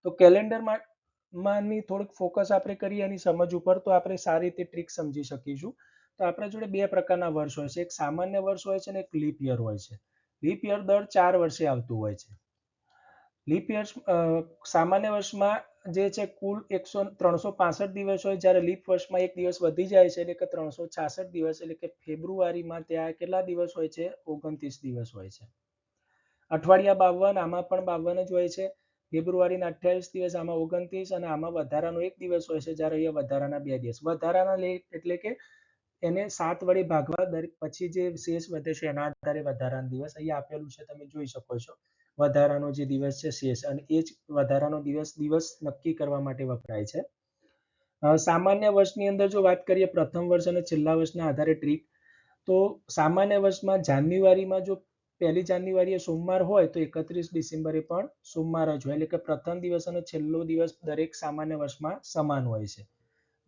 તો કેલેન્ડરમાંની થોડુંક ફોકસ આપણે કરીએ એની સમજ ઉપર, તો આપણે સારી રીતે ટ્રીક સમજી શકીશું. તો આપણા જોડે બે પ્રકારના વર્ષ હોય છે. એક સામાન્ય વર્ષ હોય છે અને એક લીપ યર હોય છે. લીપ યર દર 4 વર્ષે આવતું હોય છે. લીપ યર સામાન્ય વર્ષમાં જે છે કુલ 365 દિવસ હોય, જ્યારે લીપ વર્ષમાં એક દિવસ વધી જાય છે એટલે કે 366 દિવસ. એટલે કે ફેબ્રુઆરીમાં ત્યાં કેટલા દિવસ હોય છે? 29 દિવસ હોય છે. અઠવાડિયા 52, આમાં પણ 52 જ હોય છે. ફેબ્રુઆરીના 28 દિવસ, આમાં 29, અને આમાં વધારાનો એક દિવસ હોય છે, જ્યારે અહીંયા વધારાના 2 દિવસ. વધારાના એટલે કે એને 7 વડે ભાગવા પછી જે શેષ વધે છે એના આધારે વધારાનો દિવસ અહીંયા આપેલું છે, તમે જોઈ શકો છો. વધારાનો જે દિવસ છે શેષ, અને એ જ વધારાનો દિવસ નક્કી કરવા માટે વપરાય છે. સામાન્ય વર્ષની અંદર જો વાત કરીએ પ્રથમ વર્ષ અને છેલ્લા વર્ષના આધારે ટ્રીક, તો સામાન્ય વર્ષમાં જાન્યુઆરીમાં જો 1 જાન્યુઆરીએ સોમવાર હોય તો 31 ડિસેમ્બરે પણ સોમવાર જ હોય. એટલે કે પ્રથમ દિવસ અને છેલ્લો દિવસ દરેક સામાન્ય વર્ષમાં સમાન હોય છે.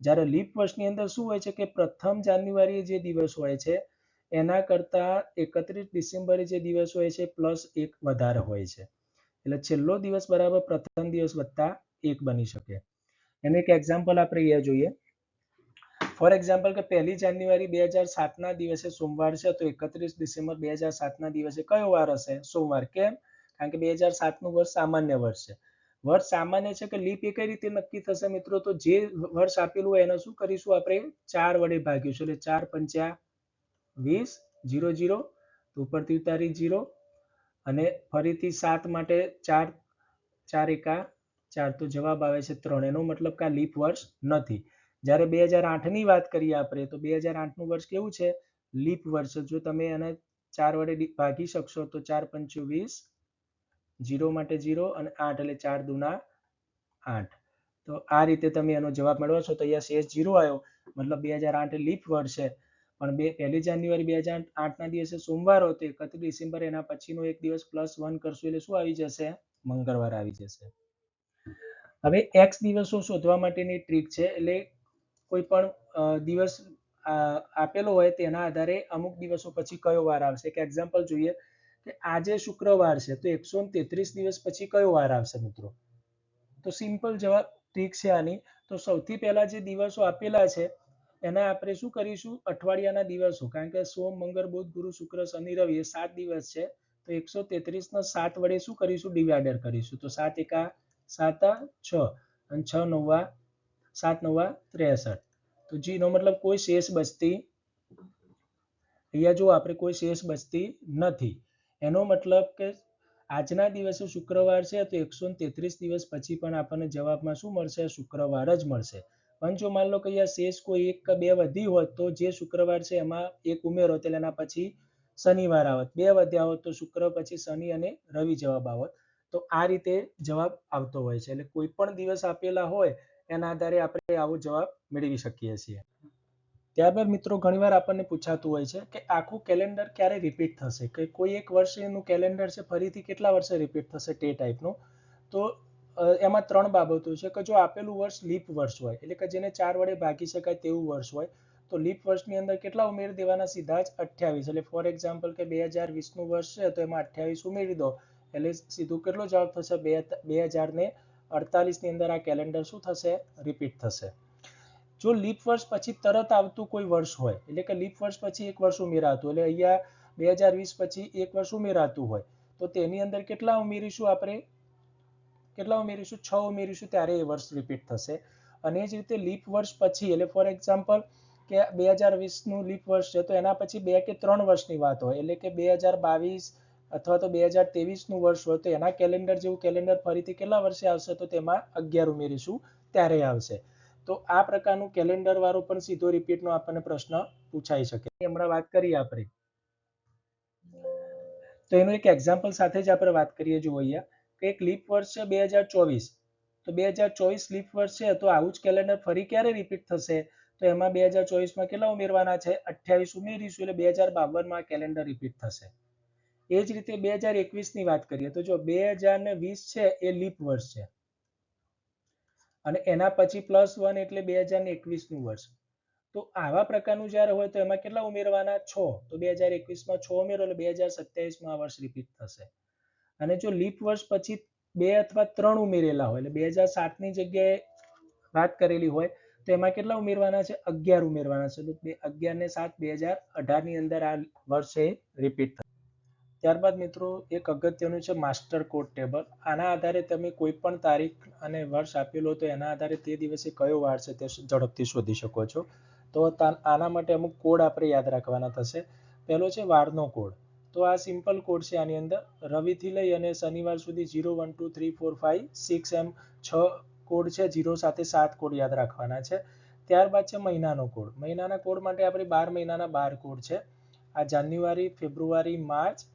જ્યારે લીપ વર્ષની અંદર શું હોય છે કે પ્રથમ જાન્યુઆરીએ જે દિવસ હોય છે એના કરતા 31 ડિસેમ્બરે જે દિવસ હોય છે +1 વધારે હોય છે. એટલે છેલ્લો દિવસ બરાબર પ્રથમ દિવસ વત્તા 1 બની શકે. એનું એક એક્ઝામ્પલ આપણે અહીંયા જોઈએ. ફોર એક્ઝામ્પલ કે 1 જાન્યુઆરી 2007 ના દિવસે સોમવાર છે, તો 31 ડિસેમ્બર 2007 ના દિવસે કયો વાર હશે? સોમવાર. કેમ? કારણ કે 2007 નું વર્ષ સામાન્ય વર્ષ છે. વર્ષ સામાન્ય છે કે લીપ એ કઈ રીતે નક્કી થશે મિત્રો? તો જે વર્ષ આપેલું હોય એને શું કરીશું? આપણે 4 વડે ભાગીશું. એટલે 4 પંચા 20, 0 0, ઉપરથી ઉતારી 0, અને ફરીથી 7 માટે 4 4 એકા 4, તો જવાબ આવે છે 3. એનો મતલબ કે આ લીપ વર્ષ નથી. જ્યારે 2008 ની વાત કરીએ આપણે, તો 2008 નું વર્ષ કેવું છે? લીપ વર્ષ. જો તમે એને 4 વડે ભાગી શકશો તો 4 પંચું 20, 0 માટે 0, અને 8 એટલે 4 દુના 8. તો આ રીતે તમે એનો જવાબ મેળવો છો. તો અહીંયા શેષ 0 આવ્યો, મતલબ 2008 લીપ વર્ષ છે. પણ 1 જાન્યુઆરી 2008 ના દિવસે સોમવાર હતો, 31 ડિસેમ્બર એના પછીનો એક દિવસ +1 કરશું એટલે શું આવી જશે? મંગળવાર આવી જશે. હવે x દિવસો શોધવા માટેની ટ્રીક છે. એટલે કોઈ પણ દિવસ આપેલો હોય તેના આધારે અમુક દિવસો પછી કયો વાર આવશે. કે એક્ઝામ્પલ જોઈએ કે આજે શુક્રવાર છે, તો 133 દિવસ પછી કયો વાર આવશે મિત્રો? તો સિમ્પલ જવાબ ટ્રીક છે આની. તો સૌથી પહેલા જે દિવસો આપેલા છે એના આપણે શું કરીશું? અઠવાડિયાના દિવસો. કારણ કે સોમ, મંગળ, બુધ, ગુરુ, શુક્ર, શનિ, રવિ એ 7 દિવસ છે. તો 133 ને 7 વડે શું કરીશું? ડિવાઈડર કરીશું. તો 7 એકા 7, 6, અને 6 9 7 9 63. તો જી નો મતલબ કોઈ શેષ બચતી, અહીંયા જો આપણે કોઈ શેષ બચતી નથી. એનો મતલબ કે આજના દિવસે શુક્રવાર છે, તો 133 દિવસ પછી પણ આપણને જવાબમાં શું મળશે? શુક્રવાર જ મળશે. પણ જો માન લો કે અહીંયા શેષ કોઈ 1 કે 2 વધી હોત, તો જે શુક્રવાર છે એમાં 1 ઉમેરો એટલે એના પછી શનિવાર આવત. 2 વધ્યા હોત તો શુક્ર પછી શનિ અને રવિ જવાબ આવત. તો આ રીતે જવાબ આવતો હોય છે. એટલે કોઈ પણ દિવસ આપેલા હોય એના આધારે આપણે આવો જવાબ મેળવી શકીએ છીએ. ત્યારબાદ મિત્રો ઘણીવાર આપણને પૂછાતું હોય છે કે આખું કેલેન્ડર ક્યારે રિપીટ થશે, કે કોઈ એક વર્ષનું કેલેન્ડર છે ફરીથી કેટલા વર્ષે રિપીટ થશે તે ટાઈપનું. તો એમાં 3 બાબતો છે કે જો આપેલું વર્ષ લીપ વર્ષ હોય, એટલે કે જેને 4 વડે ભાગી શકાય તેવું વર્ષ હોય, તો લીપ વર્ષની અંદર કેટલા ઉમેરી દેવાના? સીધા જ 28. એટલે ફોર એક્ઝામ્પલ કે 2020નું વર્ષ છે તો એમાં 28 ઉમેરી દો એટલે સીધું કેટલો જવાબ થશે? 2048 ની અંદર આ કેલેન્ડર શું થશે? રિપીટ થશે. જો લીપ વર્ષ પછી તરત આવતું કોઈ વર્ષ હોય, એટલે કે લીપ વર્ષ પછી એક વર્ષ ઉમેરાતું, એટલે અહીંયા 2020 પછી એક વર્ષ ઉમેરાતું હોય, તો તેની અંદર કેટલા ઉમેરીશું આપણે? કેટલા ઉમેરીશું? 6 ઉમેરીશું, ત્યારે એ વર્ષ રિપીટ થશે. અને એ જ રીતે લીપ વર્ષ પછી, એટલે ફોર એક્ઝામ્પલ કે 2020નું લીપ વર્ષ છે તો એના પછી 2 કે 3 વર્ષની વાત હોય, એટલે કે 2022 અથવા તો 2023નું વર્ષ હોય તો એના કેલેન્ડર જેવું કેલેન્ડર ફરીથી કેટલા વર્ષે આવશે? તો તેમાં 11 ઉમેરીશું ત્યારે આવશે. તો આ પ્રકારનું કેલેન્ડર વાળો પણ સીધો રિપીટનો આપણને પ્રશ્ન પૂછાઈ શકે. હમણાં વાત કરીએ આપણે, તો એનું એક એક્ઝામ્પલ સાથે જ આપણે વાત કરીએ. જુઓ અહીંયા કે એક લીપ વર્ષ છે 2024, તો 2024 લીપ વર્ષ છે તો આવું જ કેલેન્ડર ફરી ક્યારે રિપીટ થશે? તો એમાં 2024માં કેટલા ઉમેરવાના છે? 28 ઉમેરીશું એટલે 2052માં કેલેન્ડર રિપીટ થશે. એ જ રીતે 2021ની વાત કરીએ તો જો 2020 છે એ લીપ વર્ષ છે અને એના પછી +1 એટલે 2021નું વર્ષ. તો આવા પ્રકારનું જ્યારે હોય તો એમાં કેટલા ઉમેરવાના? 6. તો 2021માં 6 ઉમેરો એટલે 2027માં આ વર્ષ રિપીટ થશે. અને જો લીપ વર્ષ પછી 2 અથવા 3 ઉમેરેલા હોય, એટલે 2007ની જગ્યાએ વાત કરેલી હોય તો એમાં કેટલા ઉમેરવાના છે? 11 ઉમેરવાના છે. તો 11 ને 7 2018ની અંદર આ વર્ષે રિપીટ થશે. ત્યારબાદ મિત્રો એક અગત્યનું છે માસ્ટર કોડ ટેબલ. આના આધારે તમે કોઈ પણ તારીખ અને વર્ષ આપેલો તો એના આધારે તે દિવસે કયો વાર છે તે ઝડપથી શોધી શકો છો. તો આના માટે અમુક કોડ આપણે યાદ રાખવાના થશે. પહેલો છે વારનો કોડ. તો આ સિમ્પલ કોડ છે. આની અંદર રવિથી લઈ અને શનિવાર સુધી 0 1 2 3 4 5 6 એમ 6 કોડ છે. 0 સાથે 7 કોડ યાદ રાખવાના છે. ત્યારબાદ છે મહિનાનો કોડ. મહિનાના કોડ માટે આપણે 12 મહિનાના 12 કોડ છે. આ જાન્યુઆરી, ફેબ્રુઆરી, માર્ચ,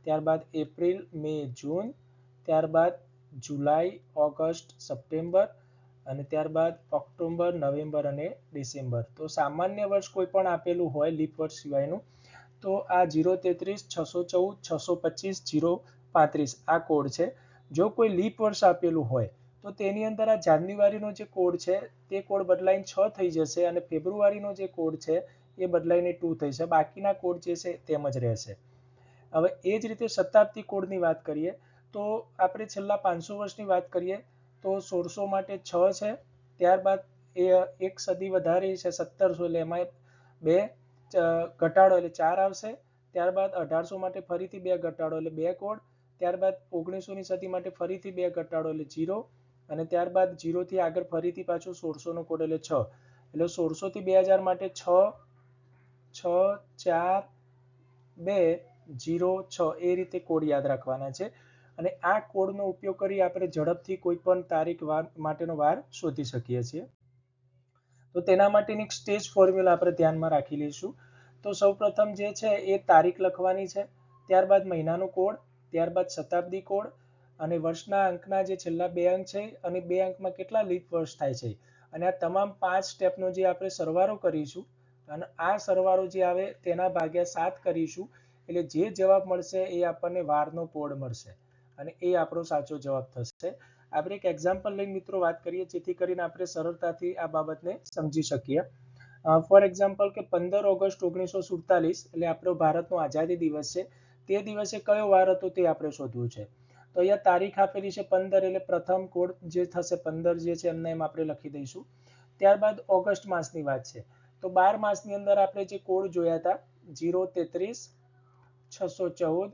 ત્યારબાદ એપ્રિલ, મે, જૂન, ત્યારબાદ જુલાઈ, ઓગસ્ટ, સપ્ટેમ્બર અને ત્યારબાદ ઓક્ટોબર, નવેમ્બર અને ડિસેમ્બર. તો સામાન્ય વર્ષ કોઈ પણ આપેલું હોય લીપ વર્ષ સિવાયનું તો આ 033, 614, 625, 035 આ કોડ છે. જો કોઈ લીપ વર્ષ આપેલું હોય તો તેની અંદર આ જાન્યુઆરીનો જે કોડ છે તે કોડ બદલાઈને 6 થઈ જશે અને ફેબ્રુઆરીનો જે કોડ છે એ બદલાઈને 2 થઈ જશે. બાકીના કોડ જે છે તેમ જ રહેશે. હવે એ જ રીતે શતાબ્દી કોડની વાત કરીએ તો આપણે છેલ્લા 500 વર્ષની વાત કરીએ તો 1600 માટે 6 છે. ત્યારબાદ એ એક સદી વધારે છે 1700, એટલે એમાં 2 ઘટાડો એટલે 4 આવશે. ત્યારબાદ 1800 માટે ફરીથી 2 ઘટાડો એટલે 2 કોડ. ત્યારબાદ 1900ની સદી માટે ફરીથી 2 ઘટાડો એટલે 0 અને ત્યારબાદ 0 થી આગળ ફરીથી પાછું 1600નો કોડ એટલે 6. એટલે 1600 થી 2000 માટે 6 6 4 2 0 6 એ રીતે કોડ યાદ રાખવાના છે. અને આ કોડનો ઉપયોગ કરી આપણે ઝડપથી કોઈ પણ તારીખ માટેનો વાર શોધી શકીએ છીએ. તો તેના માટેની એક સ્ટેજ ફોર્મ્યુલા આપણે ધ્યાનમાં રાખી લઈશું. તો સૌપ્રથમ જે છે એ તારીખ લખવાની છે, ત્યારબાદ મહિનાનો કોડ, ત્યારબાદ શતાબ્દી કોડ અને વર્ષના અંકના જે છેલ્લા 2 અંક છે અને 2 અંકમાં કેટલા લીપ વર્ષ થાય છે. અને આ તમામ 5 સ્ટેપનો જે આપણે સરવાળો કરીશું અને આ સરવાળો જે આવે તેના ભાગ્યા 7 કરીશું એટલે જે જવાબ મળશે એ આપણને વારનો કોડ મળશે અને એ આપણો સાચો જવાબ થશે. આપણે એક એક્ઝામ્પલ લઈને મિત્રો વાત કરીએ જેથી કરીને આપણે સરળતાથી આ બાબતને સમજી શકીએ. ફોર એક્ઝામ્પલ કે 15 ઓગસ્ટ 1947 એટલે આપણો ભારતનો આઝાદી દિવસ છે. તે દિવસે કયો વાર હતો તે આપણે શોધવું છે. તો અહીંયા તારીખ આપેલી છે 15 એટલે પ્રથમ કોડ જે થશે 15 જે છે એમને એમ આપણે લખી દઈશું. ત્યારબાદ ઓગસ્ટ માસની વાત છે તો 12 માસની અંદર આપણે જે કોડ જોયા હતા 033, 614,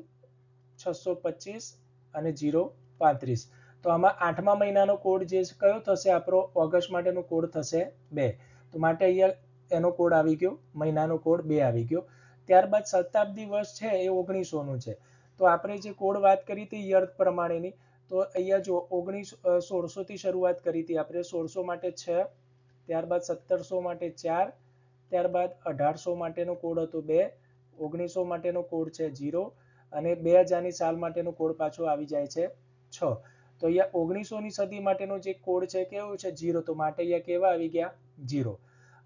625 અને 035. તો આમાં 8મા મહિનાનો કોડ જે કયો થશે? આપણો ઓગસ્ટ માટેનો કોડ થશે 2. તો માટે અહીંયા એનો કોડ આવી ગયો, મહિનાનો કોડ 2 આવી ગયો. ત્યારબાદ શતાબ્દી વર્ષ છે એ 1900નું છે. તો આપણે જે કોડ વાત કરી હતી યર પ્રમાણેની, તો અહીંયા જો 1600 થી શરૂઆત કરી હતી આપણે. 1600 માટે 6, ત્યારબાદ 1700 માટે 4, ત્યારબાદ 1800 માટેનો કોડ હતો 2, 1900 માટેનો કોડ છે 0 અને 2000ની સાલ માટેનો કોડ પાછો આવી જાય છે 6. તો અહીંયા 1900ની સદી માટેનો જે કોડ છે કેવો છે? 0. તો માટે અહીંયા કેવા આવી ગયા? 0.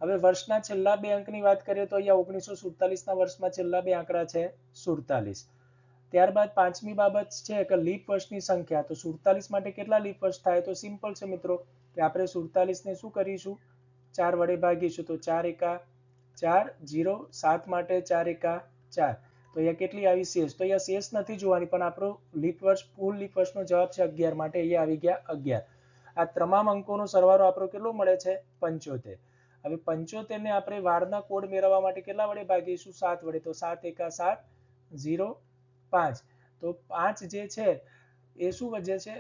હવે વર્ષના છેલ્લા બે અંકની વાત કરીએ તો અહીંયા 1947 ના વર્ષમાં છેલ્લા બે આંકડા છે 47. ત્યારબાદ પાંચમી બાબત છે કે લીપ વર્ષની સંખ્યા. તો 47 માટે કેટલા લીપ વર્ષ થાય? તો સિમ્પલ છે મિત્રો કે આપણે 47 ને શું કરીશું? 4 વડે ભાગીશું. તો 4 એકા 4, 0, 7 માટે 4 એકા 4. તો અહીંયા કેટલી આવી શેષ? તો અહીંયા શેષ નથી જોવાની, પણ આપણો લીપ વર્ષ કુલ લીપ વર્ષનો જવાબ છે 11 માટે અહીંયા આવી ગયા 11. આ તમામ અંકોનો સરવાળો આપણો કેટલો મળે છે? 75. હવે 75 ને આપણે વારના કોડ મેળવવા માટે કેટલા વડે ભાગીશું? 7 વડે. તો 7 એકા 7, 0, 5. તો 5 જે છે એ શું વધે છે?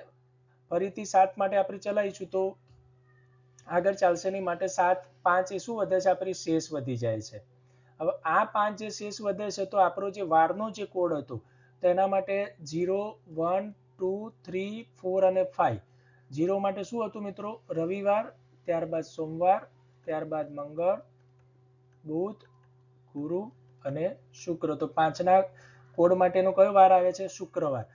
ફરીથી 7 માટે આપણે ચલાવીશું તો આગળ ચાલશે નહીં, માટે 7, 5 એ શું વધે છે? આપણી શેષ વધી જાય છે. હવે આ 5 જે શેષ વધે છે તો આપણો જે વારનો જે કોડ હતો તો એના માટે 0, 1, 2, 3, 4 અને 5. 0 માટે શું હતું મિત્રો? રવિવાર, ત્યારબાદ સોમવાર, ત્યારબાદ મંગળ, બુધ, ગુરુ અને શુક્ર. તો 5 ના કોડ માટેનો કયો વાર આવે છે? શુક્રવાર.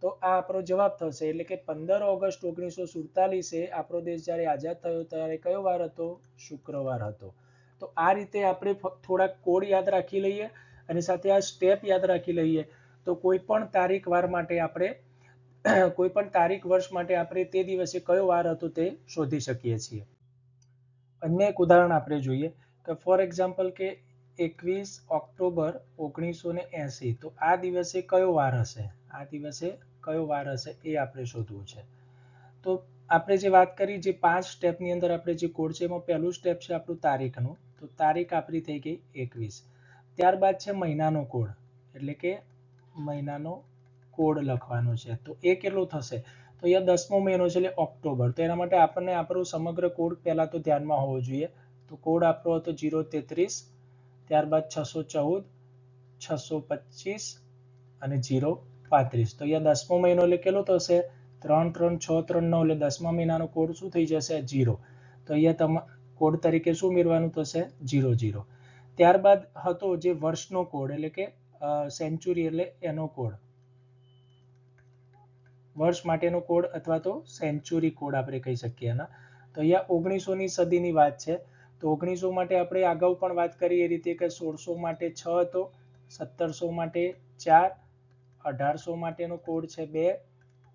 તો આ આપણો જવાબ થશે. એટલે કે 15 ઓગસ્ટ 1947 આપણો દેશ જ્યારે આઝાદ થયો ત્યારે કયો વાર હતો? શુક્રવાર હતો. તો આ રીતે આપણે થોડાક કોડ યાદ રાખી લઈએ અને સાથે આ સ્ટેપ યાદ રાખી લઈએ તો કોઈ પણ તારીખ વાર માટે આપણે કોઈ પણ તારીખ વર્ષ માટે આપણે તે દિવસે કયો વાર હતો તે શોધી શકીએ છીએ. અન્ય એક ઉદાહરણ આપણે જોઈએ કે ફોર એક્ઝામ્પલ કે 21 ઓક્ટોબર 1980. તો આ દિવસે કયો વાર હશે? આ દિવસે કયો વાર હશે એ આપણે શોધવું છે. તો આપણે જે વાત કરી, જે 5 સ્ટેપની અંદર આપણે જે કોડ છે એમાં પહેલું સ્ટેપ છે આપણું તારીખનું. તો તારીખ આપણી થઈ ગઈ 21. ત્યારબાદ છે મહિનાનો કોડ, એટલે કે મહિનાનો કોડ લખવાનો છે. તો એ કેટલો થશે? તો અહીંયા 10મો મહિનો છે એટલે ઓક્ટોબર. તો એના માટે આપણને આપણું સમગ્ર કોડ પહેલા તો ધ્યાનમાં હોવો જોઈએ. તો કોડ આપણો હતો 033, ત્યારબાદ 614, 625 અને 035. તો અહીંયા 10મો મહિનો એટલે કેટલો થશે? 3, 3, 6, 3, 9 એટલે 10મા મહિનાનો કોડ શું થઈ જશે? 0. તો અહીંયા કોડ તરીકે શું મેળવવાનું થશે? 00. ત્યારબાદ હતો જે વર્ષનો કોડ, એટલે કે સેન્ચુરી એટલે એનો કોડ, વર્ષ માટેનો કોડ અથવા તો સેન્ચુરી કોડ આપણે કહી શકીએ એના. તો અહીંયા 1900ની સદીની વાત છે. તો 1900 માટે આપણે અગાઉ પણ વાત કરી એ રીતે કે 1600 માટે 6 હતો, 1700 માટે 4, 1800 માટેનો કોડ છે 2,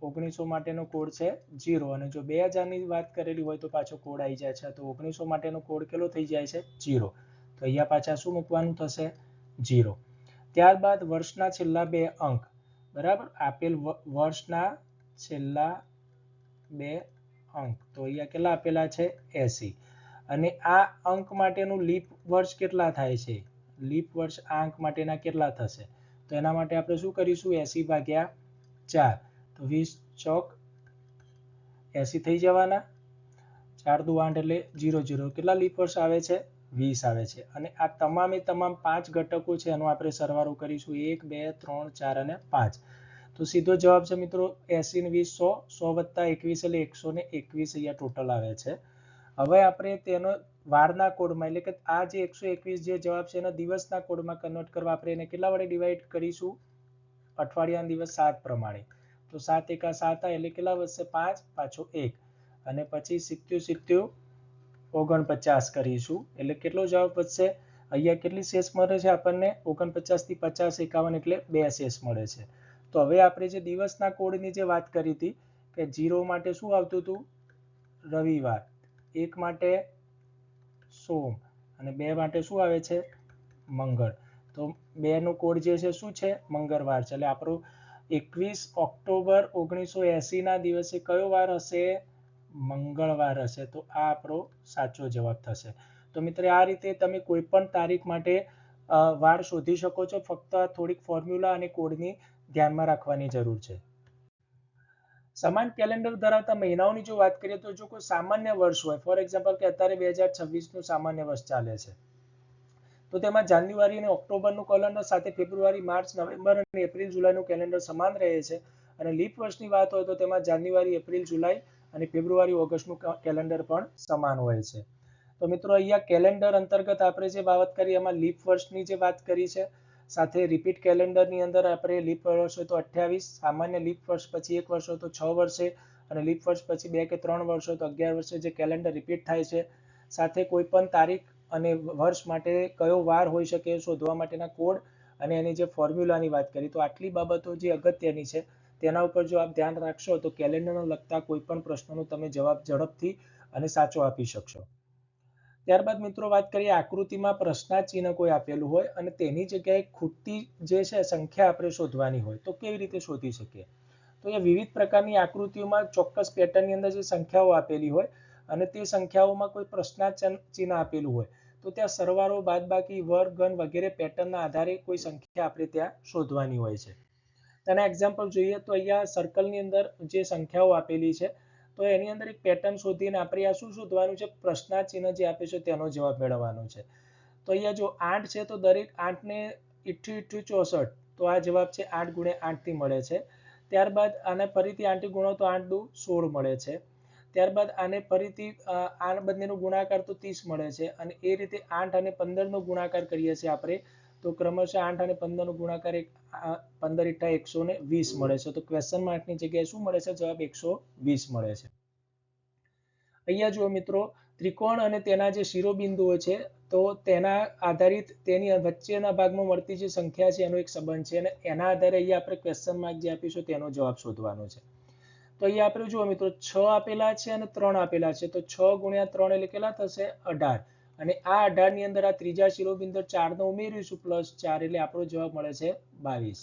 1900 માટેનો કોડ છે 0 અને જો 2000ની વાત કરેલી હોય તો પાછો કોડ આવી જાય છે. તો 1900 માટેનો કોડ કેટલો થઈ જાય છે? 0. તો અહીંયા પાછા શું મૂકવાનું થશે? 0. ત્યારબાદ વર્ષના છેલ્લા બે અંક, બરાબર, આપેલ વર્ષના છેલ્લા બે અંક. તો અહીંયા કેટલા આપેલા છે? 80. અને આ અંક માટેનું લીપ વર્ષ કેટલા થાય છે? લીપ વર્ષ આ અંક માટેના કેટલા થશે? તો એના માટે આપણે શું કરીશું? 80 ભાગ્યા 4. તો 20 ચોક 80 થઈ જવાના. 4 દુ 8 એટલે 00. કેટલા લીપ વર્ષ આવે છે? 20 આવે છે. અને આ તમામે તમામ 5 ઘટકો છે એનો આપણે સરવાળો કરીશું. 1, 2, 3, 4 અને 5. તો સીધો જવાબ છે મિત્રો 80 ને 20 100, 100 વત્તા 21 એટલે 121 અહીંયા ટોટલ આવે છે. હવે આપણે તેનો વારના કોડમાં, એટલે કે આ જે 121 જે જવાબ છે એના દિવસના કોડમાં કન્વર્ટ કરવા આપણે એને કેટલા વડે ડિવાઈડ કરીશું? અઠવાડિયાના દિવસ 7 પ્રમાણે. તો 7 એકા 7 એટલે કેટલા વધશે? 5, પાછો 1 અને પછી 70 49 કરીશું એટલે કેટલો જવાબ વધશે? અહીંયા કેટલી શેષ મળે છે આપણને? 49 થી 50 51 એટલે 2 શેષ મળે છે. તો હવે આપણે જે દિવસના કોડની જે વાત કરી હતી કે 0 માટે શું આવતું હતું? રવિવાર, 1 માટે સોમ અને 2 માટે શું આવે છે? મંગળ. તો 2 નો કોડ જે છે શું છે? મંગળવાર છે. એટલે આપણો 21 ઓક્ટોબર 1980 ના દિવસે કયો વાર હશે? મંગળવાર હશે. તો આ આપણો સાચો જવાબ થશે. તો મિત્રો આ રીતે તમે કોઈ પણ તારીખ માટે વાર શોધી શકો છો. ફક્ત થોડીક ફોર્મ્યુલા અને કોડની ધ્યાનમાં રાખવાની જરૂર છે. સમાન કેલેન્ડર ધરાવતા મહિનાઓની જો વાત કરીએ તો જો કોઈ સામાન્ય વર્ષ હોય, ફોર એક્ઝામ્પલ કે અત્યારે 2026નું સામાન્ય વર્ષ ચાલે છે, તો તેમાં જાન્યુઆરી અને ઓક્ટોબરનું કેલેન્ડર સાથે ફેબ્રુઆરી, માર્ચ, નવેમ્બર અને એપ્રિલ, જુલાઈનું કેલેન્ડર સમાન રહે છે. અને લીપ વર્ષની વાત હોય તો તેમાં જાન્યુઆરી, એપ્રિલ, જુલાઈ અને ફેબ્રુઆરી, ઓગસ્ટનું કેલેન્ડર પણ સમાન હોય છે. તો મિત્રો અહીંયા કેલેન્ડર અંતર્ગત આપણે જે બાબત કરી એમાં લીપ વર્ષની જે વાત કરી છે, સાથે રિપીટ કેલેન્ડરની અંદર આપણે લીપ વર્ષ હોય તો 28, સામાન્ય લીપ વર્ષ પછી 1 વર્ષ હોય તો 6 વર્ષે અને લીપ વર્ષ પછી 2 કે 3 વર્ષ હોય તો 11 વર્ષે જે કેલેન્ડર રિપીટ થાય છે. સાથે કોઈ પણ તારીખ અને વર્ષ માટે કયો વાર હોઈ શકે શોધવા માટેના કોડ અને એની જે ફોર્મ્યુલાની વાત કરી, તો આટલી બાબતો જે અગત્યની છે તેના ઉપર જો આપ ધ્યાન રાખશો તો કેલેન્ડરને લગતા કોઈ પણ પ્રશ્નનો તમે જવાબ ઝડપથી અને સાચો આપી શકશો. ત્યારબાદ મિત્રો વાત કરીએ, આકૃતિમાં પ્રશ્નાર્થ ચિહ્ન કોઈ આપેલું હોય અને તેની જગ્યાએ ખૂટતી જે છે સંખ્યા આપણે શોધવાની હોય તો કેવી રીતે શોધી શકીએ? તો એ વિવિધ પ્રકારની આકૃતિઓમાં ચોક્કસ પેટર્નની અંદર જે સંખ્યાઓ આપેલી હોય અને તે સંખ્યાઓમાં કોઈ પ્રશ્નાર્થ ચિહ્ન આપેલું હોય તો ત્યાં સરવાળો, બાદબાકી, વર્ગ, ઘન વગેરે પેટર્નના આધારે કોઈ સંખ્યા આપણે ત્યાં શોધવાની હોય છે. તેના એક્ઝામ્પલ જોઈએ તો અહીંયા સર્કલની અંદર જે સંખ્યાઓ આપેલી છે તો એની અંદર એક પેટર્ન શોધીને આપણે આ શું શોધવાનું છે? પ્રશ્નાર્થ ચિહ્ન જે આપે છે તેનો જવાબ મેળવવાનો છે. તો અહીંયા જો 8 છે તો દરેક 8 ને 8 × 64, તો આ જવાબ છે 8 × 8 થી મળે છે. ત્યારબાદ આને ફરીથી 8 થી ગુણો તો 8 દુ 16 મળે છે. ત્યારબાદ આને ફરીથી આ બંનેનો ગુણાકાર તો 30 મળે છે અને એ રીતે 8 અને 15 નો ગુણાકાર કરીએ છીએ આપણે તો ક્રમશઃ 8 અને 15 નો ગુણાકાર 15 × 120 મળે છે. તો ક્વેશ્ચન માર્કની જગ્યાએ શું મળે છે? જવાબ 120 મળે છે. અહીંયા જુઓ મિત્રો, ત્રિકોણ અને તેના જે શિરોબિંદુઓ છે તો તેના આધારિત તેની વચ્ચેના ભાગમાં મળતી જે સંખ્યા છે એનો એક સંબંધ છે અને એના આધારે અહીંયા આપણે ક્વેશ્ચન માર્ક જે આપીશું તેનો જવાબ શોધવાનો છે. તો અહીંયા આપણે જુઓ મિત્રો, 6 આપેલા છે અને 3 આપેલા છે તો 6 × 3 એટલે કેટલા થશે? 18. અને આ 18 ની અંદર આ ત્રીજા શિરોબિંદુ 4 નો ઉમેરીશું +4 એટલે આપણો જવાબ મળે છે 22.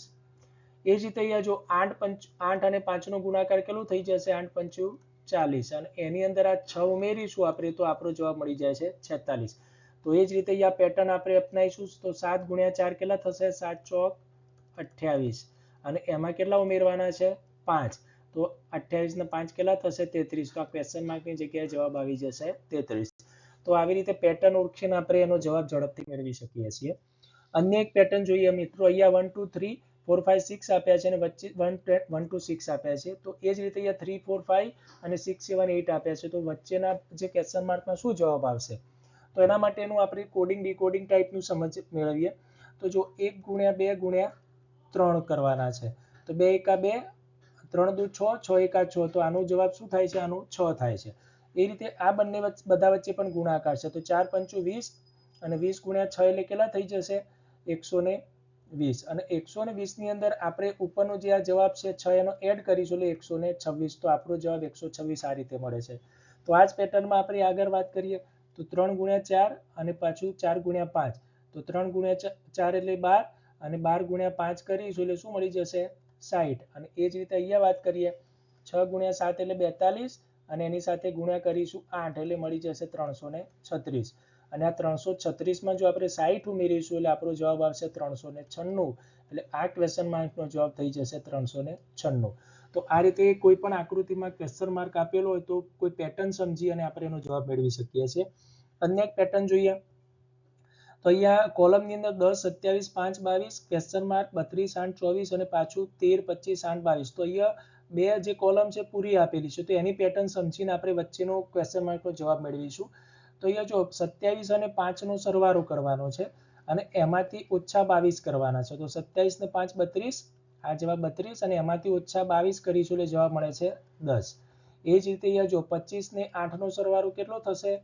એ જ રીતે અહીંયા જો 8 અને 5 નો ગુણાકાર કેટલો થઈ જશે? 8 × 5 = 40 અને એની અંદર આ 6 ઉમેરીશું આપણે તો આપણો જવાબ મળી જાય છે 46. તો એ જ રીતે અહીંયા પેટર્ન આપણે અપનાવીશું તો 7 × 4 કેટલા થશે? 7 × 4 = 28 અને એમાં કેટલા ઉમેરવાના છે? 5. તો 28 ને 5 કેટલા થશે? 33. તો આ ક્વેશ્ચન માર્કની જગ્યાએ જવાબ આવી જશે 33. તો આવી રીતે પેટર્ન ઓળખીને આપણે એનો જવાબ ઝડપથી મેળવી શકીએ છીએ. અન્ય એક પેટર્ન જોઈએ મિત્રો, અહીંયા 1 2 3 4 5 6 આપ્યા છે અને વચ્ચે 1 2 6 આપ્યા છે. તો એ જ રીતે અહીંયા 3 4 5 અને 6 7 8 આપ્યા છે. તો વચ્ચેના જે ક્વેશ્ચન માર્કમાં શું જવાબ આવશે? તો એના માટેનું આપણે કોડિંગ ડીકોડિંગ ટાઈપનું સમજ મેળવીએ. તો જો 1 × 2 × 3 કરવાના છે તો 2 × 2 3 દુ 6 6 × 1 6. તો આનો જવાબ શું થાય છે? આનો 6 થાય છે. એ રીતે આ બંને બધા વચ્ચે પણ ગુણાકાર છે તો 4 × 5 = 20 અને 20 × 6 એટલે કેટલા થઈ જશે? 120. અને 120 ની અંદર આપણે ઉપરનો જે આ જવાબ છે 6 એનો એડ કરીશું એટલે 126. તો આપણો જવાબ 126 આ રીતે મળે છે. તો આ જ પેટર્નમાં આપણે આગળ વાત કરીએ તો 3 × 4 અને પાછું 4 × 5. તો 3 × 4 એટલે 12 અને 12 × 5 કરીશું એટલે શું મળી જશે? 60. અને એ જ રીતે અહીંયા વાત કરીએ 6 × 7 એટલે 42 અને એની સાથે ગુણ્યા કરીશું 8 એટલે મળી જશે 336. અને આ 336 જો આપણે 60 ઉમેરીશું એટલે આપણો જવાબ આવશે 396. એટલે આ ક્વેશ્ચન માર્કનો જવાબ થઈ જશે 396. તો આ રીતે કોઈ પણ આકૃતિમાં ક્વેશ્ચન માર્ક આપેલો હોય તો કોઈ પેટર્ન સમજી અને આપણે એનો જવાબ મેળવી શકીએ છીએ. અન્ય એક પેટર્ન જોઈએ તો અહીંયા કોલમની અંદર 10 27 5 22 ક્વેશ્ચન માર્ક 32 8 24 અને પાછું 13 25 8 22. તો અહીંયા બે જે કોલમ છે પૂરી આપેલી છે તો એની પેટર્ન સમજીને આપણે વચ્ચેનો ક્વેશ્ચન માર્કનો જવાબ મેળવીશું. તો અહીંયા જો 27 અને 5 નો સરવાળો કરવાનો છે અને એમાંથી -22 કરવાના છે. તો 27 ને 5 32, આ જવાબ 32 અને એમાંથી -22 કરીશું એટલે જવાબ મળે છે 10. એ જ રીતે અહીંયા જો 25 ને 8 નો સરવાળો કેટલો થશે?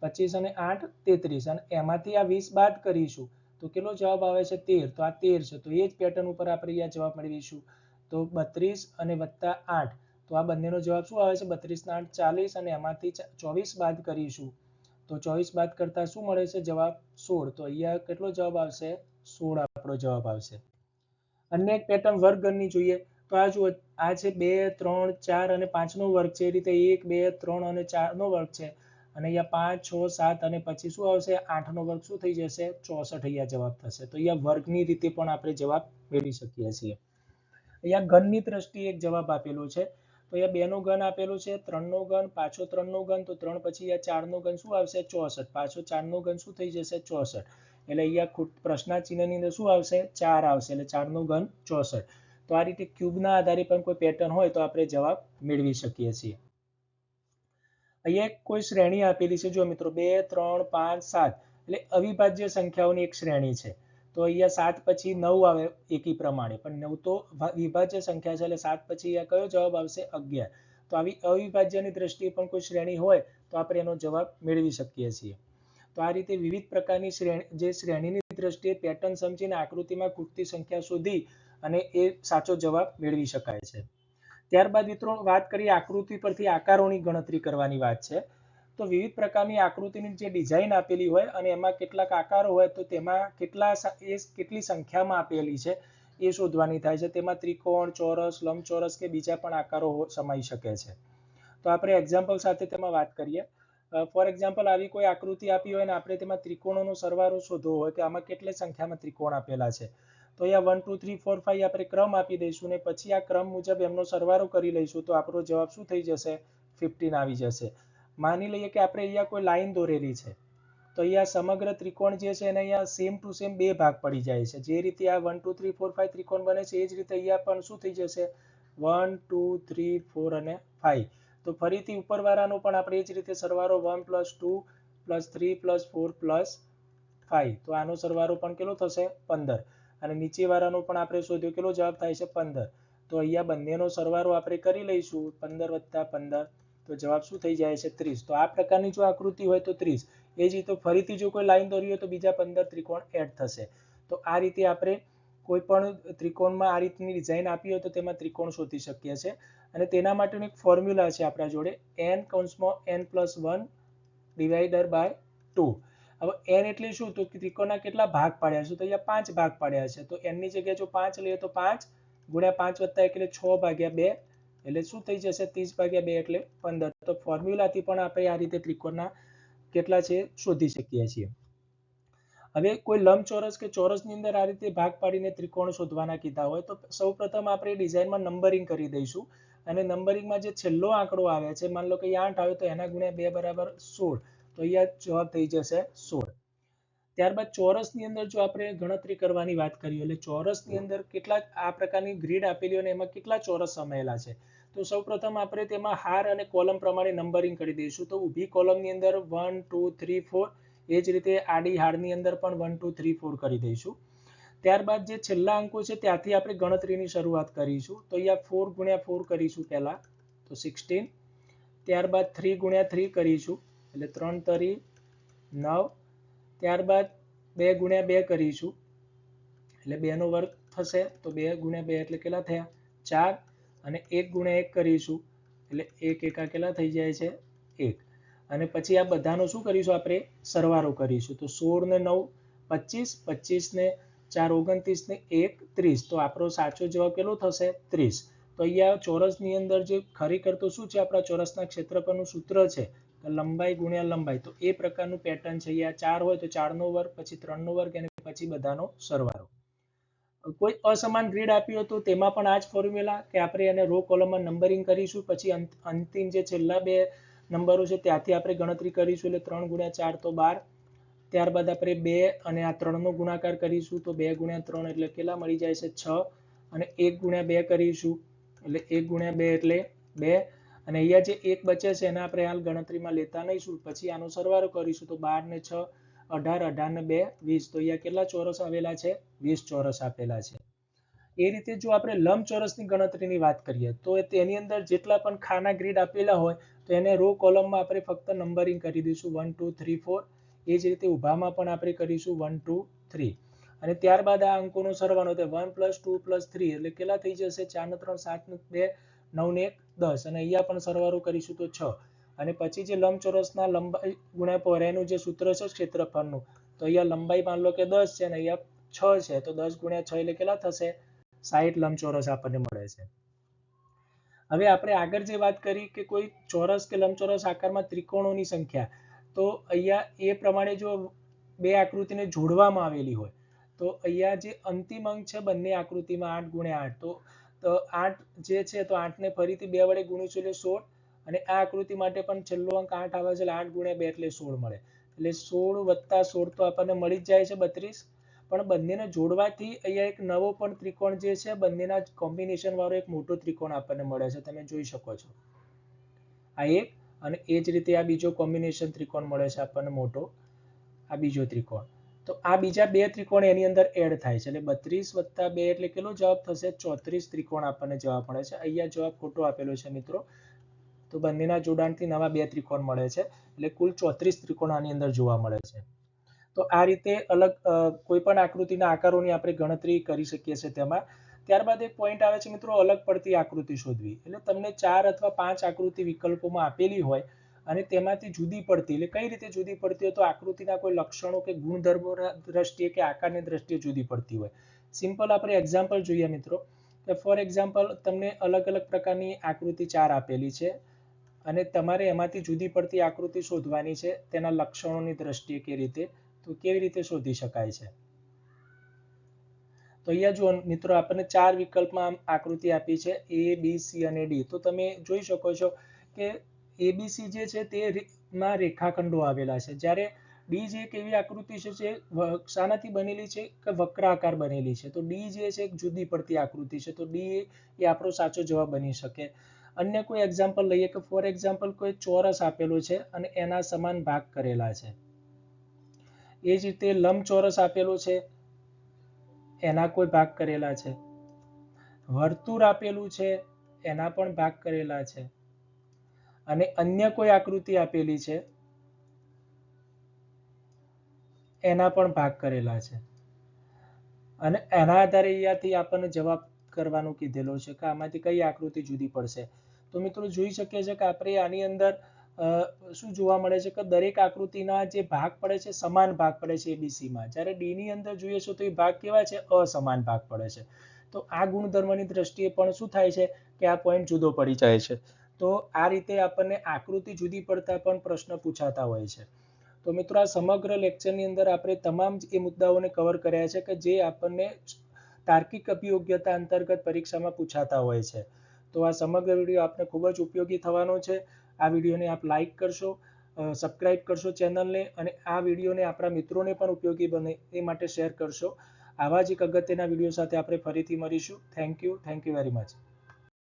25 અને 8 33 અને એમાંથી આ 20 બાદ કરીશું તો કેટલો જવાબ આવે છે? 13. તો આ 13 છે. તો એ જ પેટર્ન ઉપર આપણે અહીંયા જવાબ મેળવીશું. તો 32 અને +8 તો આ બંનેનો જવાબ શું આવે છે? 32 ને 8 40 અને એમાંથી 24 બાદ કરીશું તો 24 બાદ કરતા શું મળે છે? જવાબ 16. તો અહીંયા કેટલો જવાબ આવશે? 16 આપણો જવાબ આવશે. અન્ય એક પેટર્ન વર્ગગણની જોઈએ તો આ જુઓ, આ છે 2 3 4 અને 5 નો વર્ગ છે. એ રીતે 1 2 3 અને 4 નો વર્ગ છે અને અહીંયા 5 6 7 અને પછી શું આવશે? 8 નો વર્ગ શું થઈ જશે? 64 અહીંયા જવાબ થશે. તો અહીંયા વર્ગની રીતે પણ આપણે જવાબ મેળવી શકીએ છીએ. અહીંયા ઘનની દ્રષ્ટિએ એક જવાબ આપેલો છે તો અહીંયા 2 નો ઘન આપેલો છે, 3 નો ઘન, પાછો 3 નો ઘન, તો 3 પછી અહીંયા 4 નો ઘન શું આવશે? 64. પાછો 4 નો ઘન શું થઈ જશે? 64. એટલે અહીંયા પ્રશ્નાર્થ ચિહ્નની અંદર શું આવશે? 4 આવશે એટલે 4 નો ઘન 64. તો આ રીતે ક્યુબના આધારે પણ કોઈ પેટર્ન હોય તો આપણે જવાબ મેળવી શકીએ છીએ. અહીંયા કોઈ શ્રેણી આપેલી છે જો મિત્રો 2 3 5 7 એટલે અવિભાજ્ય સંખ્યાઓની એક શ્રેણી છે. તો અહીંયા 7 પછી 9 આવે એકી પ્રમાણે, પણ 9 તો વિભાજ્ય સંખ્યા છે એટલે 7 પછી અહીંયા કયો જવાબ આવશે? 11. તો આવી અવિભાજ્યની દ્રષ્ટિએ પણ કોઈ શ્રેણી હોય તો આપણે એનો જવાબ મેળવી શકીએ છીએ. તો આ રીતે વિવિધ પ્રકારની શ્રેણીની દ્રષ્ટિએ પેટર્ન સમજીને આકૃતિમાં ખૂટતી સંખ્યા શોધી અને એ સાચો જવાબ મેળવી શકાય છે. ત્યારબાદ મિત્રો વાત કરીએ આકૃતિ પરથી આકારોની ગણતરી કરવાની વાત છે. તો વિવિધ પ્રકારની આકૃતિની જે ડિઝાઇન આપેલી હોય અને એમાં કેટલાક આકારો હોય તો તેમાં કેટલી સંખ્યામાં આપેલી છે એ શોધવાની થાય છે. તેમાં ત્રિકોણ, ચોરસ, લંબચોરસ કે બીજા પણ આકારો સમાઈ શકે છે. તો આપણે એક્ઝામ્પલ સાથે તેમાં વાત કરીએ. ફોર એક્ઝામ્પલ, આવી કોઈ આકૃતિ આપી હોય અને આપણે તેમાં ત્રિકોણોનો સરવાળો શોધવો હોય કે આમાં કેટલી સંખ્યામાં ત્રિકોણ આપેલા છે. તો અહીંયા 1 2 3 4 5 આપણે ક્રમ આપી દઈશું ને પછી આ ક્રમ મુજબ એમનો સરવાળો કરી લઈશું તો આપણો જવાબ શું થઈ જશે? 15 આવી જશે. માની લઈએ કે આપણે અહીંયા કોઈ લાઈન દોરેલી છે તો અહીંયા સમગ્ર ત્રિકોણ જે છે એને અહીંયા સેમ ટુ સેમ બે ભાગ પડી જાય છે. જે રીતે આ 1 2 3 4 5 ત્રિકોણ બને છે એ જ રીતે અહીંયા પણ શું થઈ જશે? 1 2 3 4 અને 5. તો ફરીથી ઉપરવાળાનો પણ આપણે એ જ રીતે સરવાળો 1 + 2 + 3 + 4 + 5. તો આનો સરવાળો પણ કેટલો થશે? 15. અને નીચેવાળાનો પણ આપણે શોધ્યો, કેટલો જવાબ થાય છે? 15. તો અહીંયા બંનેનો સરવાળો આપણે કરી લઈશું 15 + 15 તો જવાબ શું થઈ જાય છે? 30. તો આ પ્રકારની જો આકૃતિ હોય તો 30. એ જ રીતે ફરીથી જો કોઈ લાઈન દોરી હોય તો બીજા 15 ત્રિકોણ એડ થશે. તો આ રીતે આપણે કોઈ પણ ત્રિકોણમાં આ રીતની ડિઝાઇન આપી હોય તો તેમાં ત્રિકોણ શોધી શકીએ છીએ. અને તેના માટેનું એક ફોર્મ્યુલા છે આપણા જોડે, n + 1 / 2. હવે n એટલે શું? તો ત્રિકોણના કેટલા ભાગ પાડ્યા છે? તો અહીંયા 5 ભાગ પાડ્યા છે. તો n ની જગ્યાએ જો 5 લઈએ તો 5 × 5 + 1 એટલે 6/2 એટલે શું થઈ જશે? 30/2 એટલે 15. તો ફોર્મ્યુલાથી પણ આપણે આ રીતે ત્રિકોણના કેટલા છે શોધી શકીએ છીએ. હવે કોઈ લંબચોરસ કે ચોરસની અંદર આ રીતે ભાગ પાડીને ત્રિકોણ શોધવાના કીધા હોય તો સૌપ્રથમ આપણે ડિઝાઇનમાં નંબરિંગ કરી દઈશું. અને નંબરિંગમાં જે છેલ્લો આંકડો આવે છે, માની લો કે 8 આવે તો એના ગુણ્યા 2 = 16. તો અહીંયા જવાબ થઈ જશે 16. ત્યારબાદ ચોરસની અંદર જો આપણે ગણતરી કરવાની વાત કરીએ એટલે ચોરસની અંદર કેટલા આ પ્રકારની ગ્રીડ આપેલી હોય અને એમાં કેટલા ચોરસ સમાયેલા છે. તો સૌપ્રથમ આપણે તેમાં હાર અને કોલમ પ્રમાણે નંબરિંગ કરી દઈશું. તો ઊભી કોલમની અંદર 1 2 3 4, એ જ રીતે આડી હારની અંદર પણ 1 2 3 4 કરી દઈશું. ત્યારબાદ જે છેલ્લા અંકો છે ત્યાંથી આપણે ગણતરીની શરૂઆત કરીશું. તો અહીંયા 4 × 4 કરીશું પહેલા, તો 16. ત્યારબાદ 3 × 3 કરીશું એટલે 3 તરી 9. ત્યારબાદ 2 × 2 કરીશું એટલે 2 નો વર્ગ થશે. તો 2 × 2 એટલે કેટલા થયા? 4. અને 1 × 1 કરીશું એટલે 1 એકા કેટલા થઈ જાય છે? 1. અને પછી આ બધાનો શું કરીશું? આપણે સરવાળો કરીશું. તો 16 ને 9 25, 25 ને 4 29 ને 1 30. તો આપણો સાચો જવાબ કેટલો થશે? 30. તો અહીંયા ચોરસની અંદર જે ખરેખર તો શું છે, આપણા ચોરસના ક્ષેત્રફળનું સૂત્ર છે લંબાઈ × લંબાઈ. તો એ પ્રકારનું પેટર્ન છે. અહીંયા 4 હોય તો 4 નો વર્ગ, પછી 3 નો વર્ગ અને પછી બધાનો સરવાળો. કોઈ અસમાન ગ્રીડ આપી હોય તો તેમાં પણ આ જ ફોર્મ્યુલા કે આપણે એને રો કોલમમાં નંબરિંગ કરીશું, પછી અંતિમ જે છેલ્લા બે નંબરો છે ત્યાંથી આપણે ગણતરી કરીશું એટલે 3 × 4 તો 12. ત્યારબાદ આપણે 2 અને આ 3 નો ગુણાકાર કરીશું તો 2 × 3 એટલે કેટલા મળી જાય છે? 6. અને 1 × 2 કરીશું એટલે 1 × 2 એટલે 2. અને અહીંયા જે 1 બચે છે એને આપણે હાલ ગણતરીમાં લેતા નહીશું. પછી આનો સરવાળો કરીશું તો 12 ને 6 18, 18 ને 2 20. તો અહીંયા કેટલા ચોરસ આવેલા છે? 20 ચોરસ આપેલા છે. એ રીતે જો આપણે લંબચોરસની ગણતરીની વાત કરીએ તો તેની અંદર જેટલા પણ ખાના ગ્રીડ આપેલા હોય તો એને રો કોલમમાં આપણે ફક્ત નંબરિંગ કરી દઈશું 1 2 3 4. એ જ રીતે ઊભામાં પણ આપણે કરીશું 1 2 3. અને ત્યારબાદ આ અંકોનો સરવાળો તો 1 + 2 + 3 એટલે કેટલા થઈ જશે? 4 ને 3 7 ને 2 9 ને 1 10. અને અહીંયા પણ સરવાળો કરીશું તો 6. અને પછી જે લંબચોરસના લંબાઈ ગુણ્યા પહોળાઈનું જે સૂત્ર છે ક્ષેત્રફળનું, તો અહીંયા લંબાઈ માન લો કે 10 છે અને અહીંયા 6 છે. તો 10 × 6 એટલે કેટલા થશે? 60 લંબચોરસ આપણને મળે છે. હવે આપણે આગળ જે વાત કરી કે કોઈ ચોરસ કે લંબચોરસ આકારમાં ત્રિકોણોની સંખ્યા, તો અહીંયા એ પ્રમાણે જો બે આકૃતિને જોડવામાં આવેલી હોય તો અહીંયા જે અંતિમ અંક છે બંને આકૃતિમાં 8 × 8. તો 8 જે છે તો 8 ને ફરીથી 2 વડે ગુણીશું એટલે 16. અને આ આકૃતિ માટે પણ છેલ્લો અંક 8 આવે છે એટલે 8 × 2 એટલે 16 મળે. એટલે 16 + 16 તો આપણને મળી જ જાય છે 32. પણ બંનેને જોડવાથી અહીંયા એક નવો પણ ત્રિકોણ જે છે બંનેના કોમ્બિનેશન વાળો એક મોટો ત્રિકોણ આપણને મળે છે. તમે જોઈ શકો છો આ એક, અને એ જ રીતે આ બીજો કોમ્બિનેશન ત્રિકોણ મળે છે આપણને મોટો, આ બીજો ત્રિકોણ. તો આ બીજા બે ત્રિકોણ એની અંદર એડ થાય છે એટલે 32 + 2 એટલે કેટલો જવાબ થશે? 34 ત્રિકોણ આપણને જવાબ મળે છે. અહીંયા જવાબ ખોટો આપેલો છે મિત્રો. તો બંનેના જોડાણથી નવા 2 ત્રિકોણ મળે છે, એટલે કુલ 34 ત્રિકોણ આની અંદર જોવા મળે છે. તો આ રીતે અલગ કોઈ પણ આકૃતિના આકારોની આપણે ગણતરી કરી શકીએ છીએ તેમાં. ત્યારબાદ એક પોઈન્ટ આવે છે મિત્રો, અલગ પડતી આકૃતિ શોધવી. એટલે તમને 4 અથવા 5 આકૃતિ વિકલ્પોમાં આપેલી હોય અને તેમાંથી જુદી પડતી, એટલે કઈ રીતે જુદી પડતી હોય, તો આકૃતિના કોઈ લક્ષણો કે ગુણધર્મોના દ્રષ્ટિએ કે આકારની દ્રષ્ટિએ જુદી પડતી હોય. સિમ્પલ આપણે એક્ઝામ્પલ જોઈએ મિત્રો, કે ફોર એક્ઝામ્પલ તમને અલગ અલગ પ્રકારની આકૃતિ 4 આપેલી છે અને તમારે એમાંથી જુદી પડતી આકૃતિ શોધવાની છે તેના લક્ષણોની દ્રષ્ટિએ. કે રીતે, તો કેવી રીતે શોધી શકાય છે? તો અહીંયા જુઓ મિત્રો, આપણને 4 વિકલ્પમાં આકૃતિ આપી છે, A, B, C અને D. તો તમે જોઈ શકો છો કે ABC જે છે તે માં રેખાખંડો આવેલા છે, જ્યારે D જે એક એવી આકૃતિ છે જે શાનાથી બનેલી છે કે વક્રાકાર બનેલી છે. તો D જે છે એક જુદી પડતી આકૃતિ છે, તો D એ આપણો સાચો જવાબ બની શકે. અન્ય કોઈ એક્ઝામ્પલ લઈએ કે ફોર એક્ઝામ્પલ કોઈ ચોરસ આપેલો છે અને એના સમાન ભાગ કરેલા છે. એ જ રીતે લંબચોરસ આપેલો છે, એના કોઈ ભાગ કરેલા છે. વર્તુળ આપેલું છે, એના પણ ભાગ કરેલા છે. અને અન્ય કોઈ આકૃતિ આપેલી છે, એના પણ ભાગ કરેલા છે. અને એના આધારે અહીંયાથી આપણને જવાબ કરવાનું કીધેલો છે કે આમાંથી કઈ આકૃતિ જુદી પડશે. તો મિત્રો જોઈ શકીએ છીએ કે આપણે આની અંદર શું જોવા મળે છે કે દરેક આકૃતિના જે ભાગ પડે છે સમાન ભાગ પડે છે એબીસીમાં, જ્યારે ડી ની અંદર જોઈએ છો તો એ ભાગ કેવા છે? અસમાન ભાગ પડે છે. તો આ ગુણધર્મની દ્રષ્ટિએ પણ શું થાય છે કે આ પોઈન્ટ જુદો પડી જાય છે. તો આ રીતે આપણને આકૃતિ જુદી પડતા પણ પ્રશ્ન પૂછાતા હોય છે. તો મિત્રો આ સમગ્ર લેક્ચરની અંદર આપણે તમામ એ મુદ્દાઓને કવર કર્યા છે કે જે આપણને તાર્કિક અભિયોગ્યતા અંતર્ગત પરીક્ષામાં પૂછાતા હોય છે. તો આ સમગ્ર વિડીયો આપને ખૂબ જ ઉપયોગી થવાનો છે. આ વિડીયોને આપ લાઈક કરશો, સબસ્ક્રાઇબ કરશો ચેનલને, અને આ વિડીયોને આપણા મિત્રોને પણ ઉપયોગી બને એ માટે શેર કરશો. આવા જ એક અગત્યના વિડીયો સાથે આપણે ફરીથી મળીશું. Thank you very much.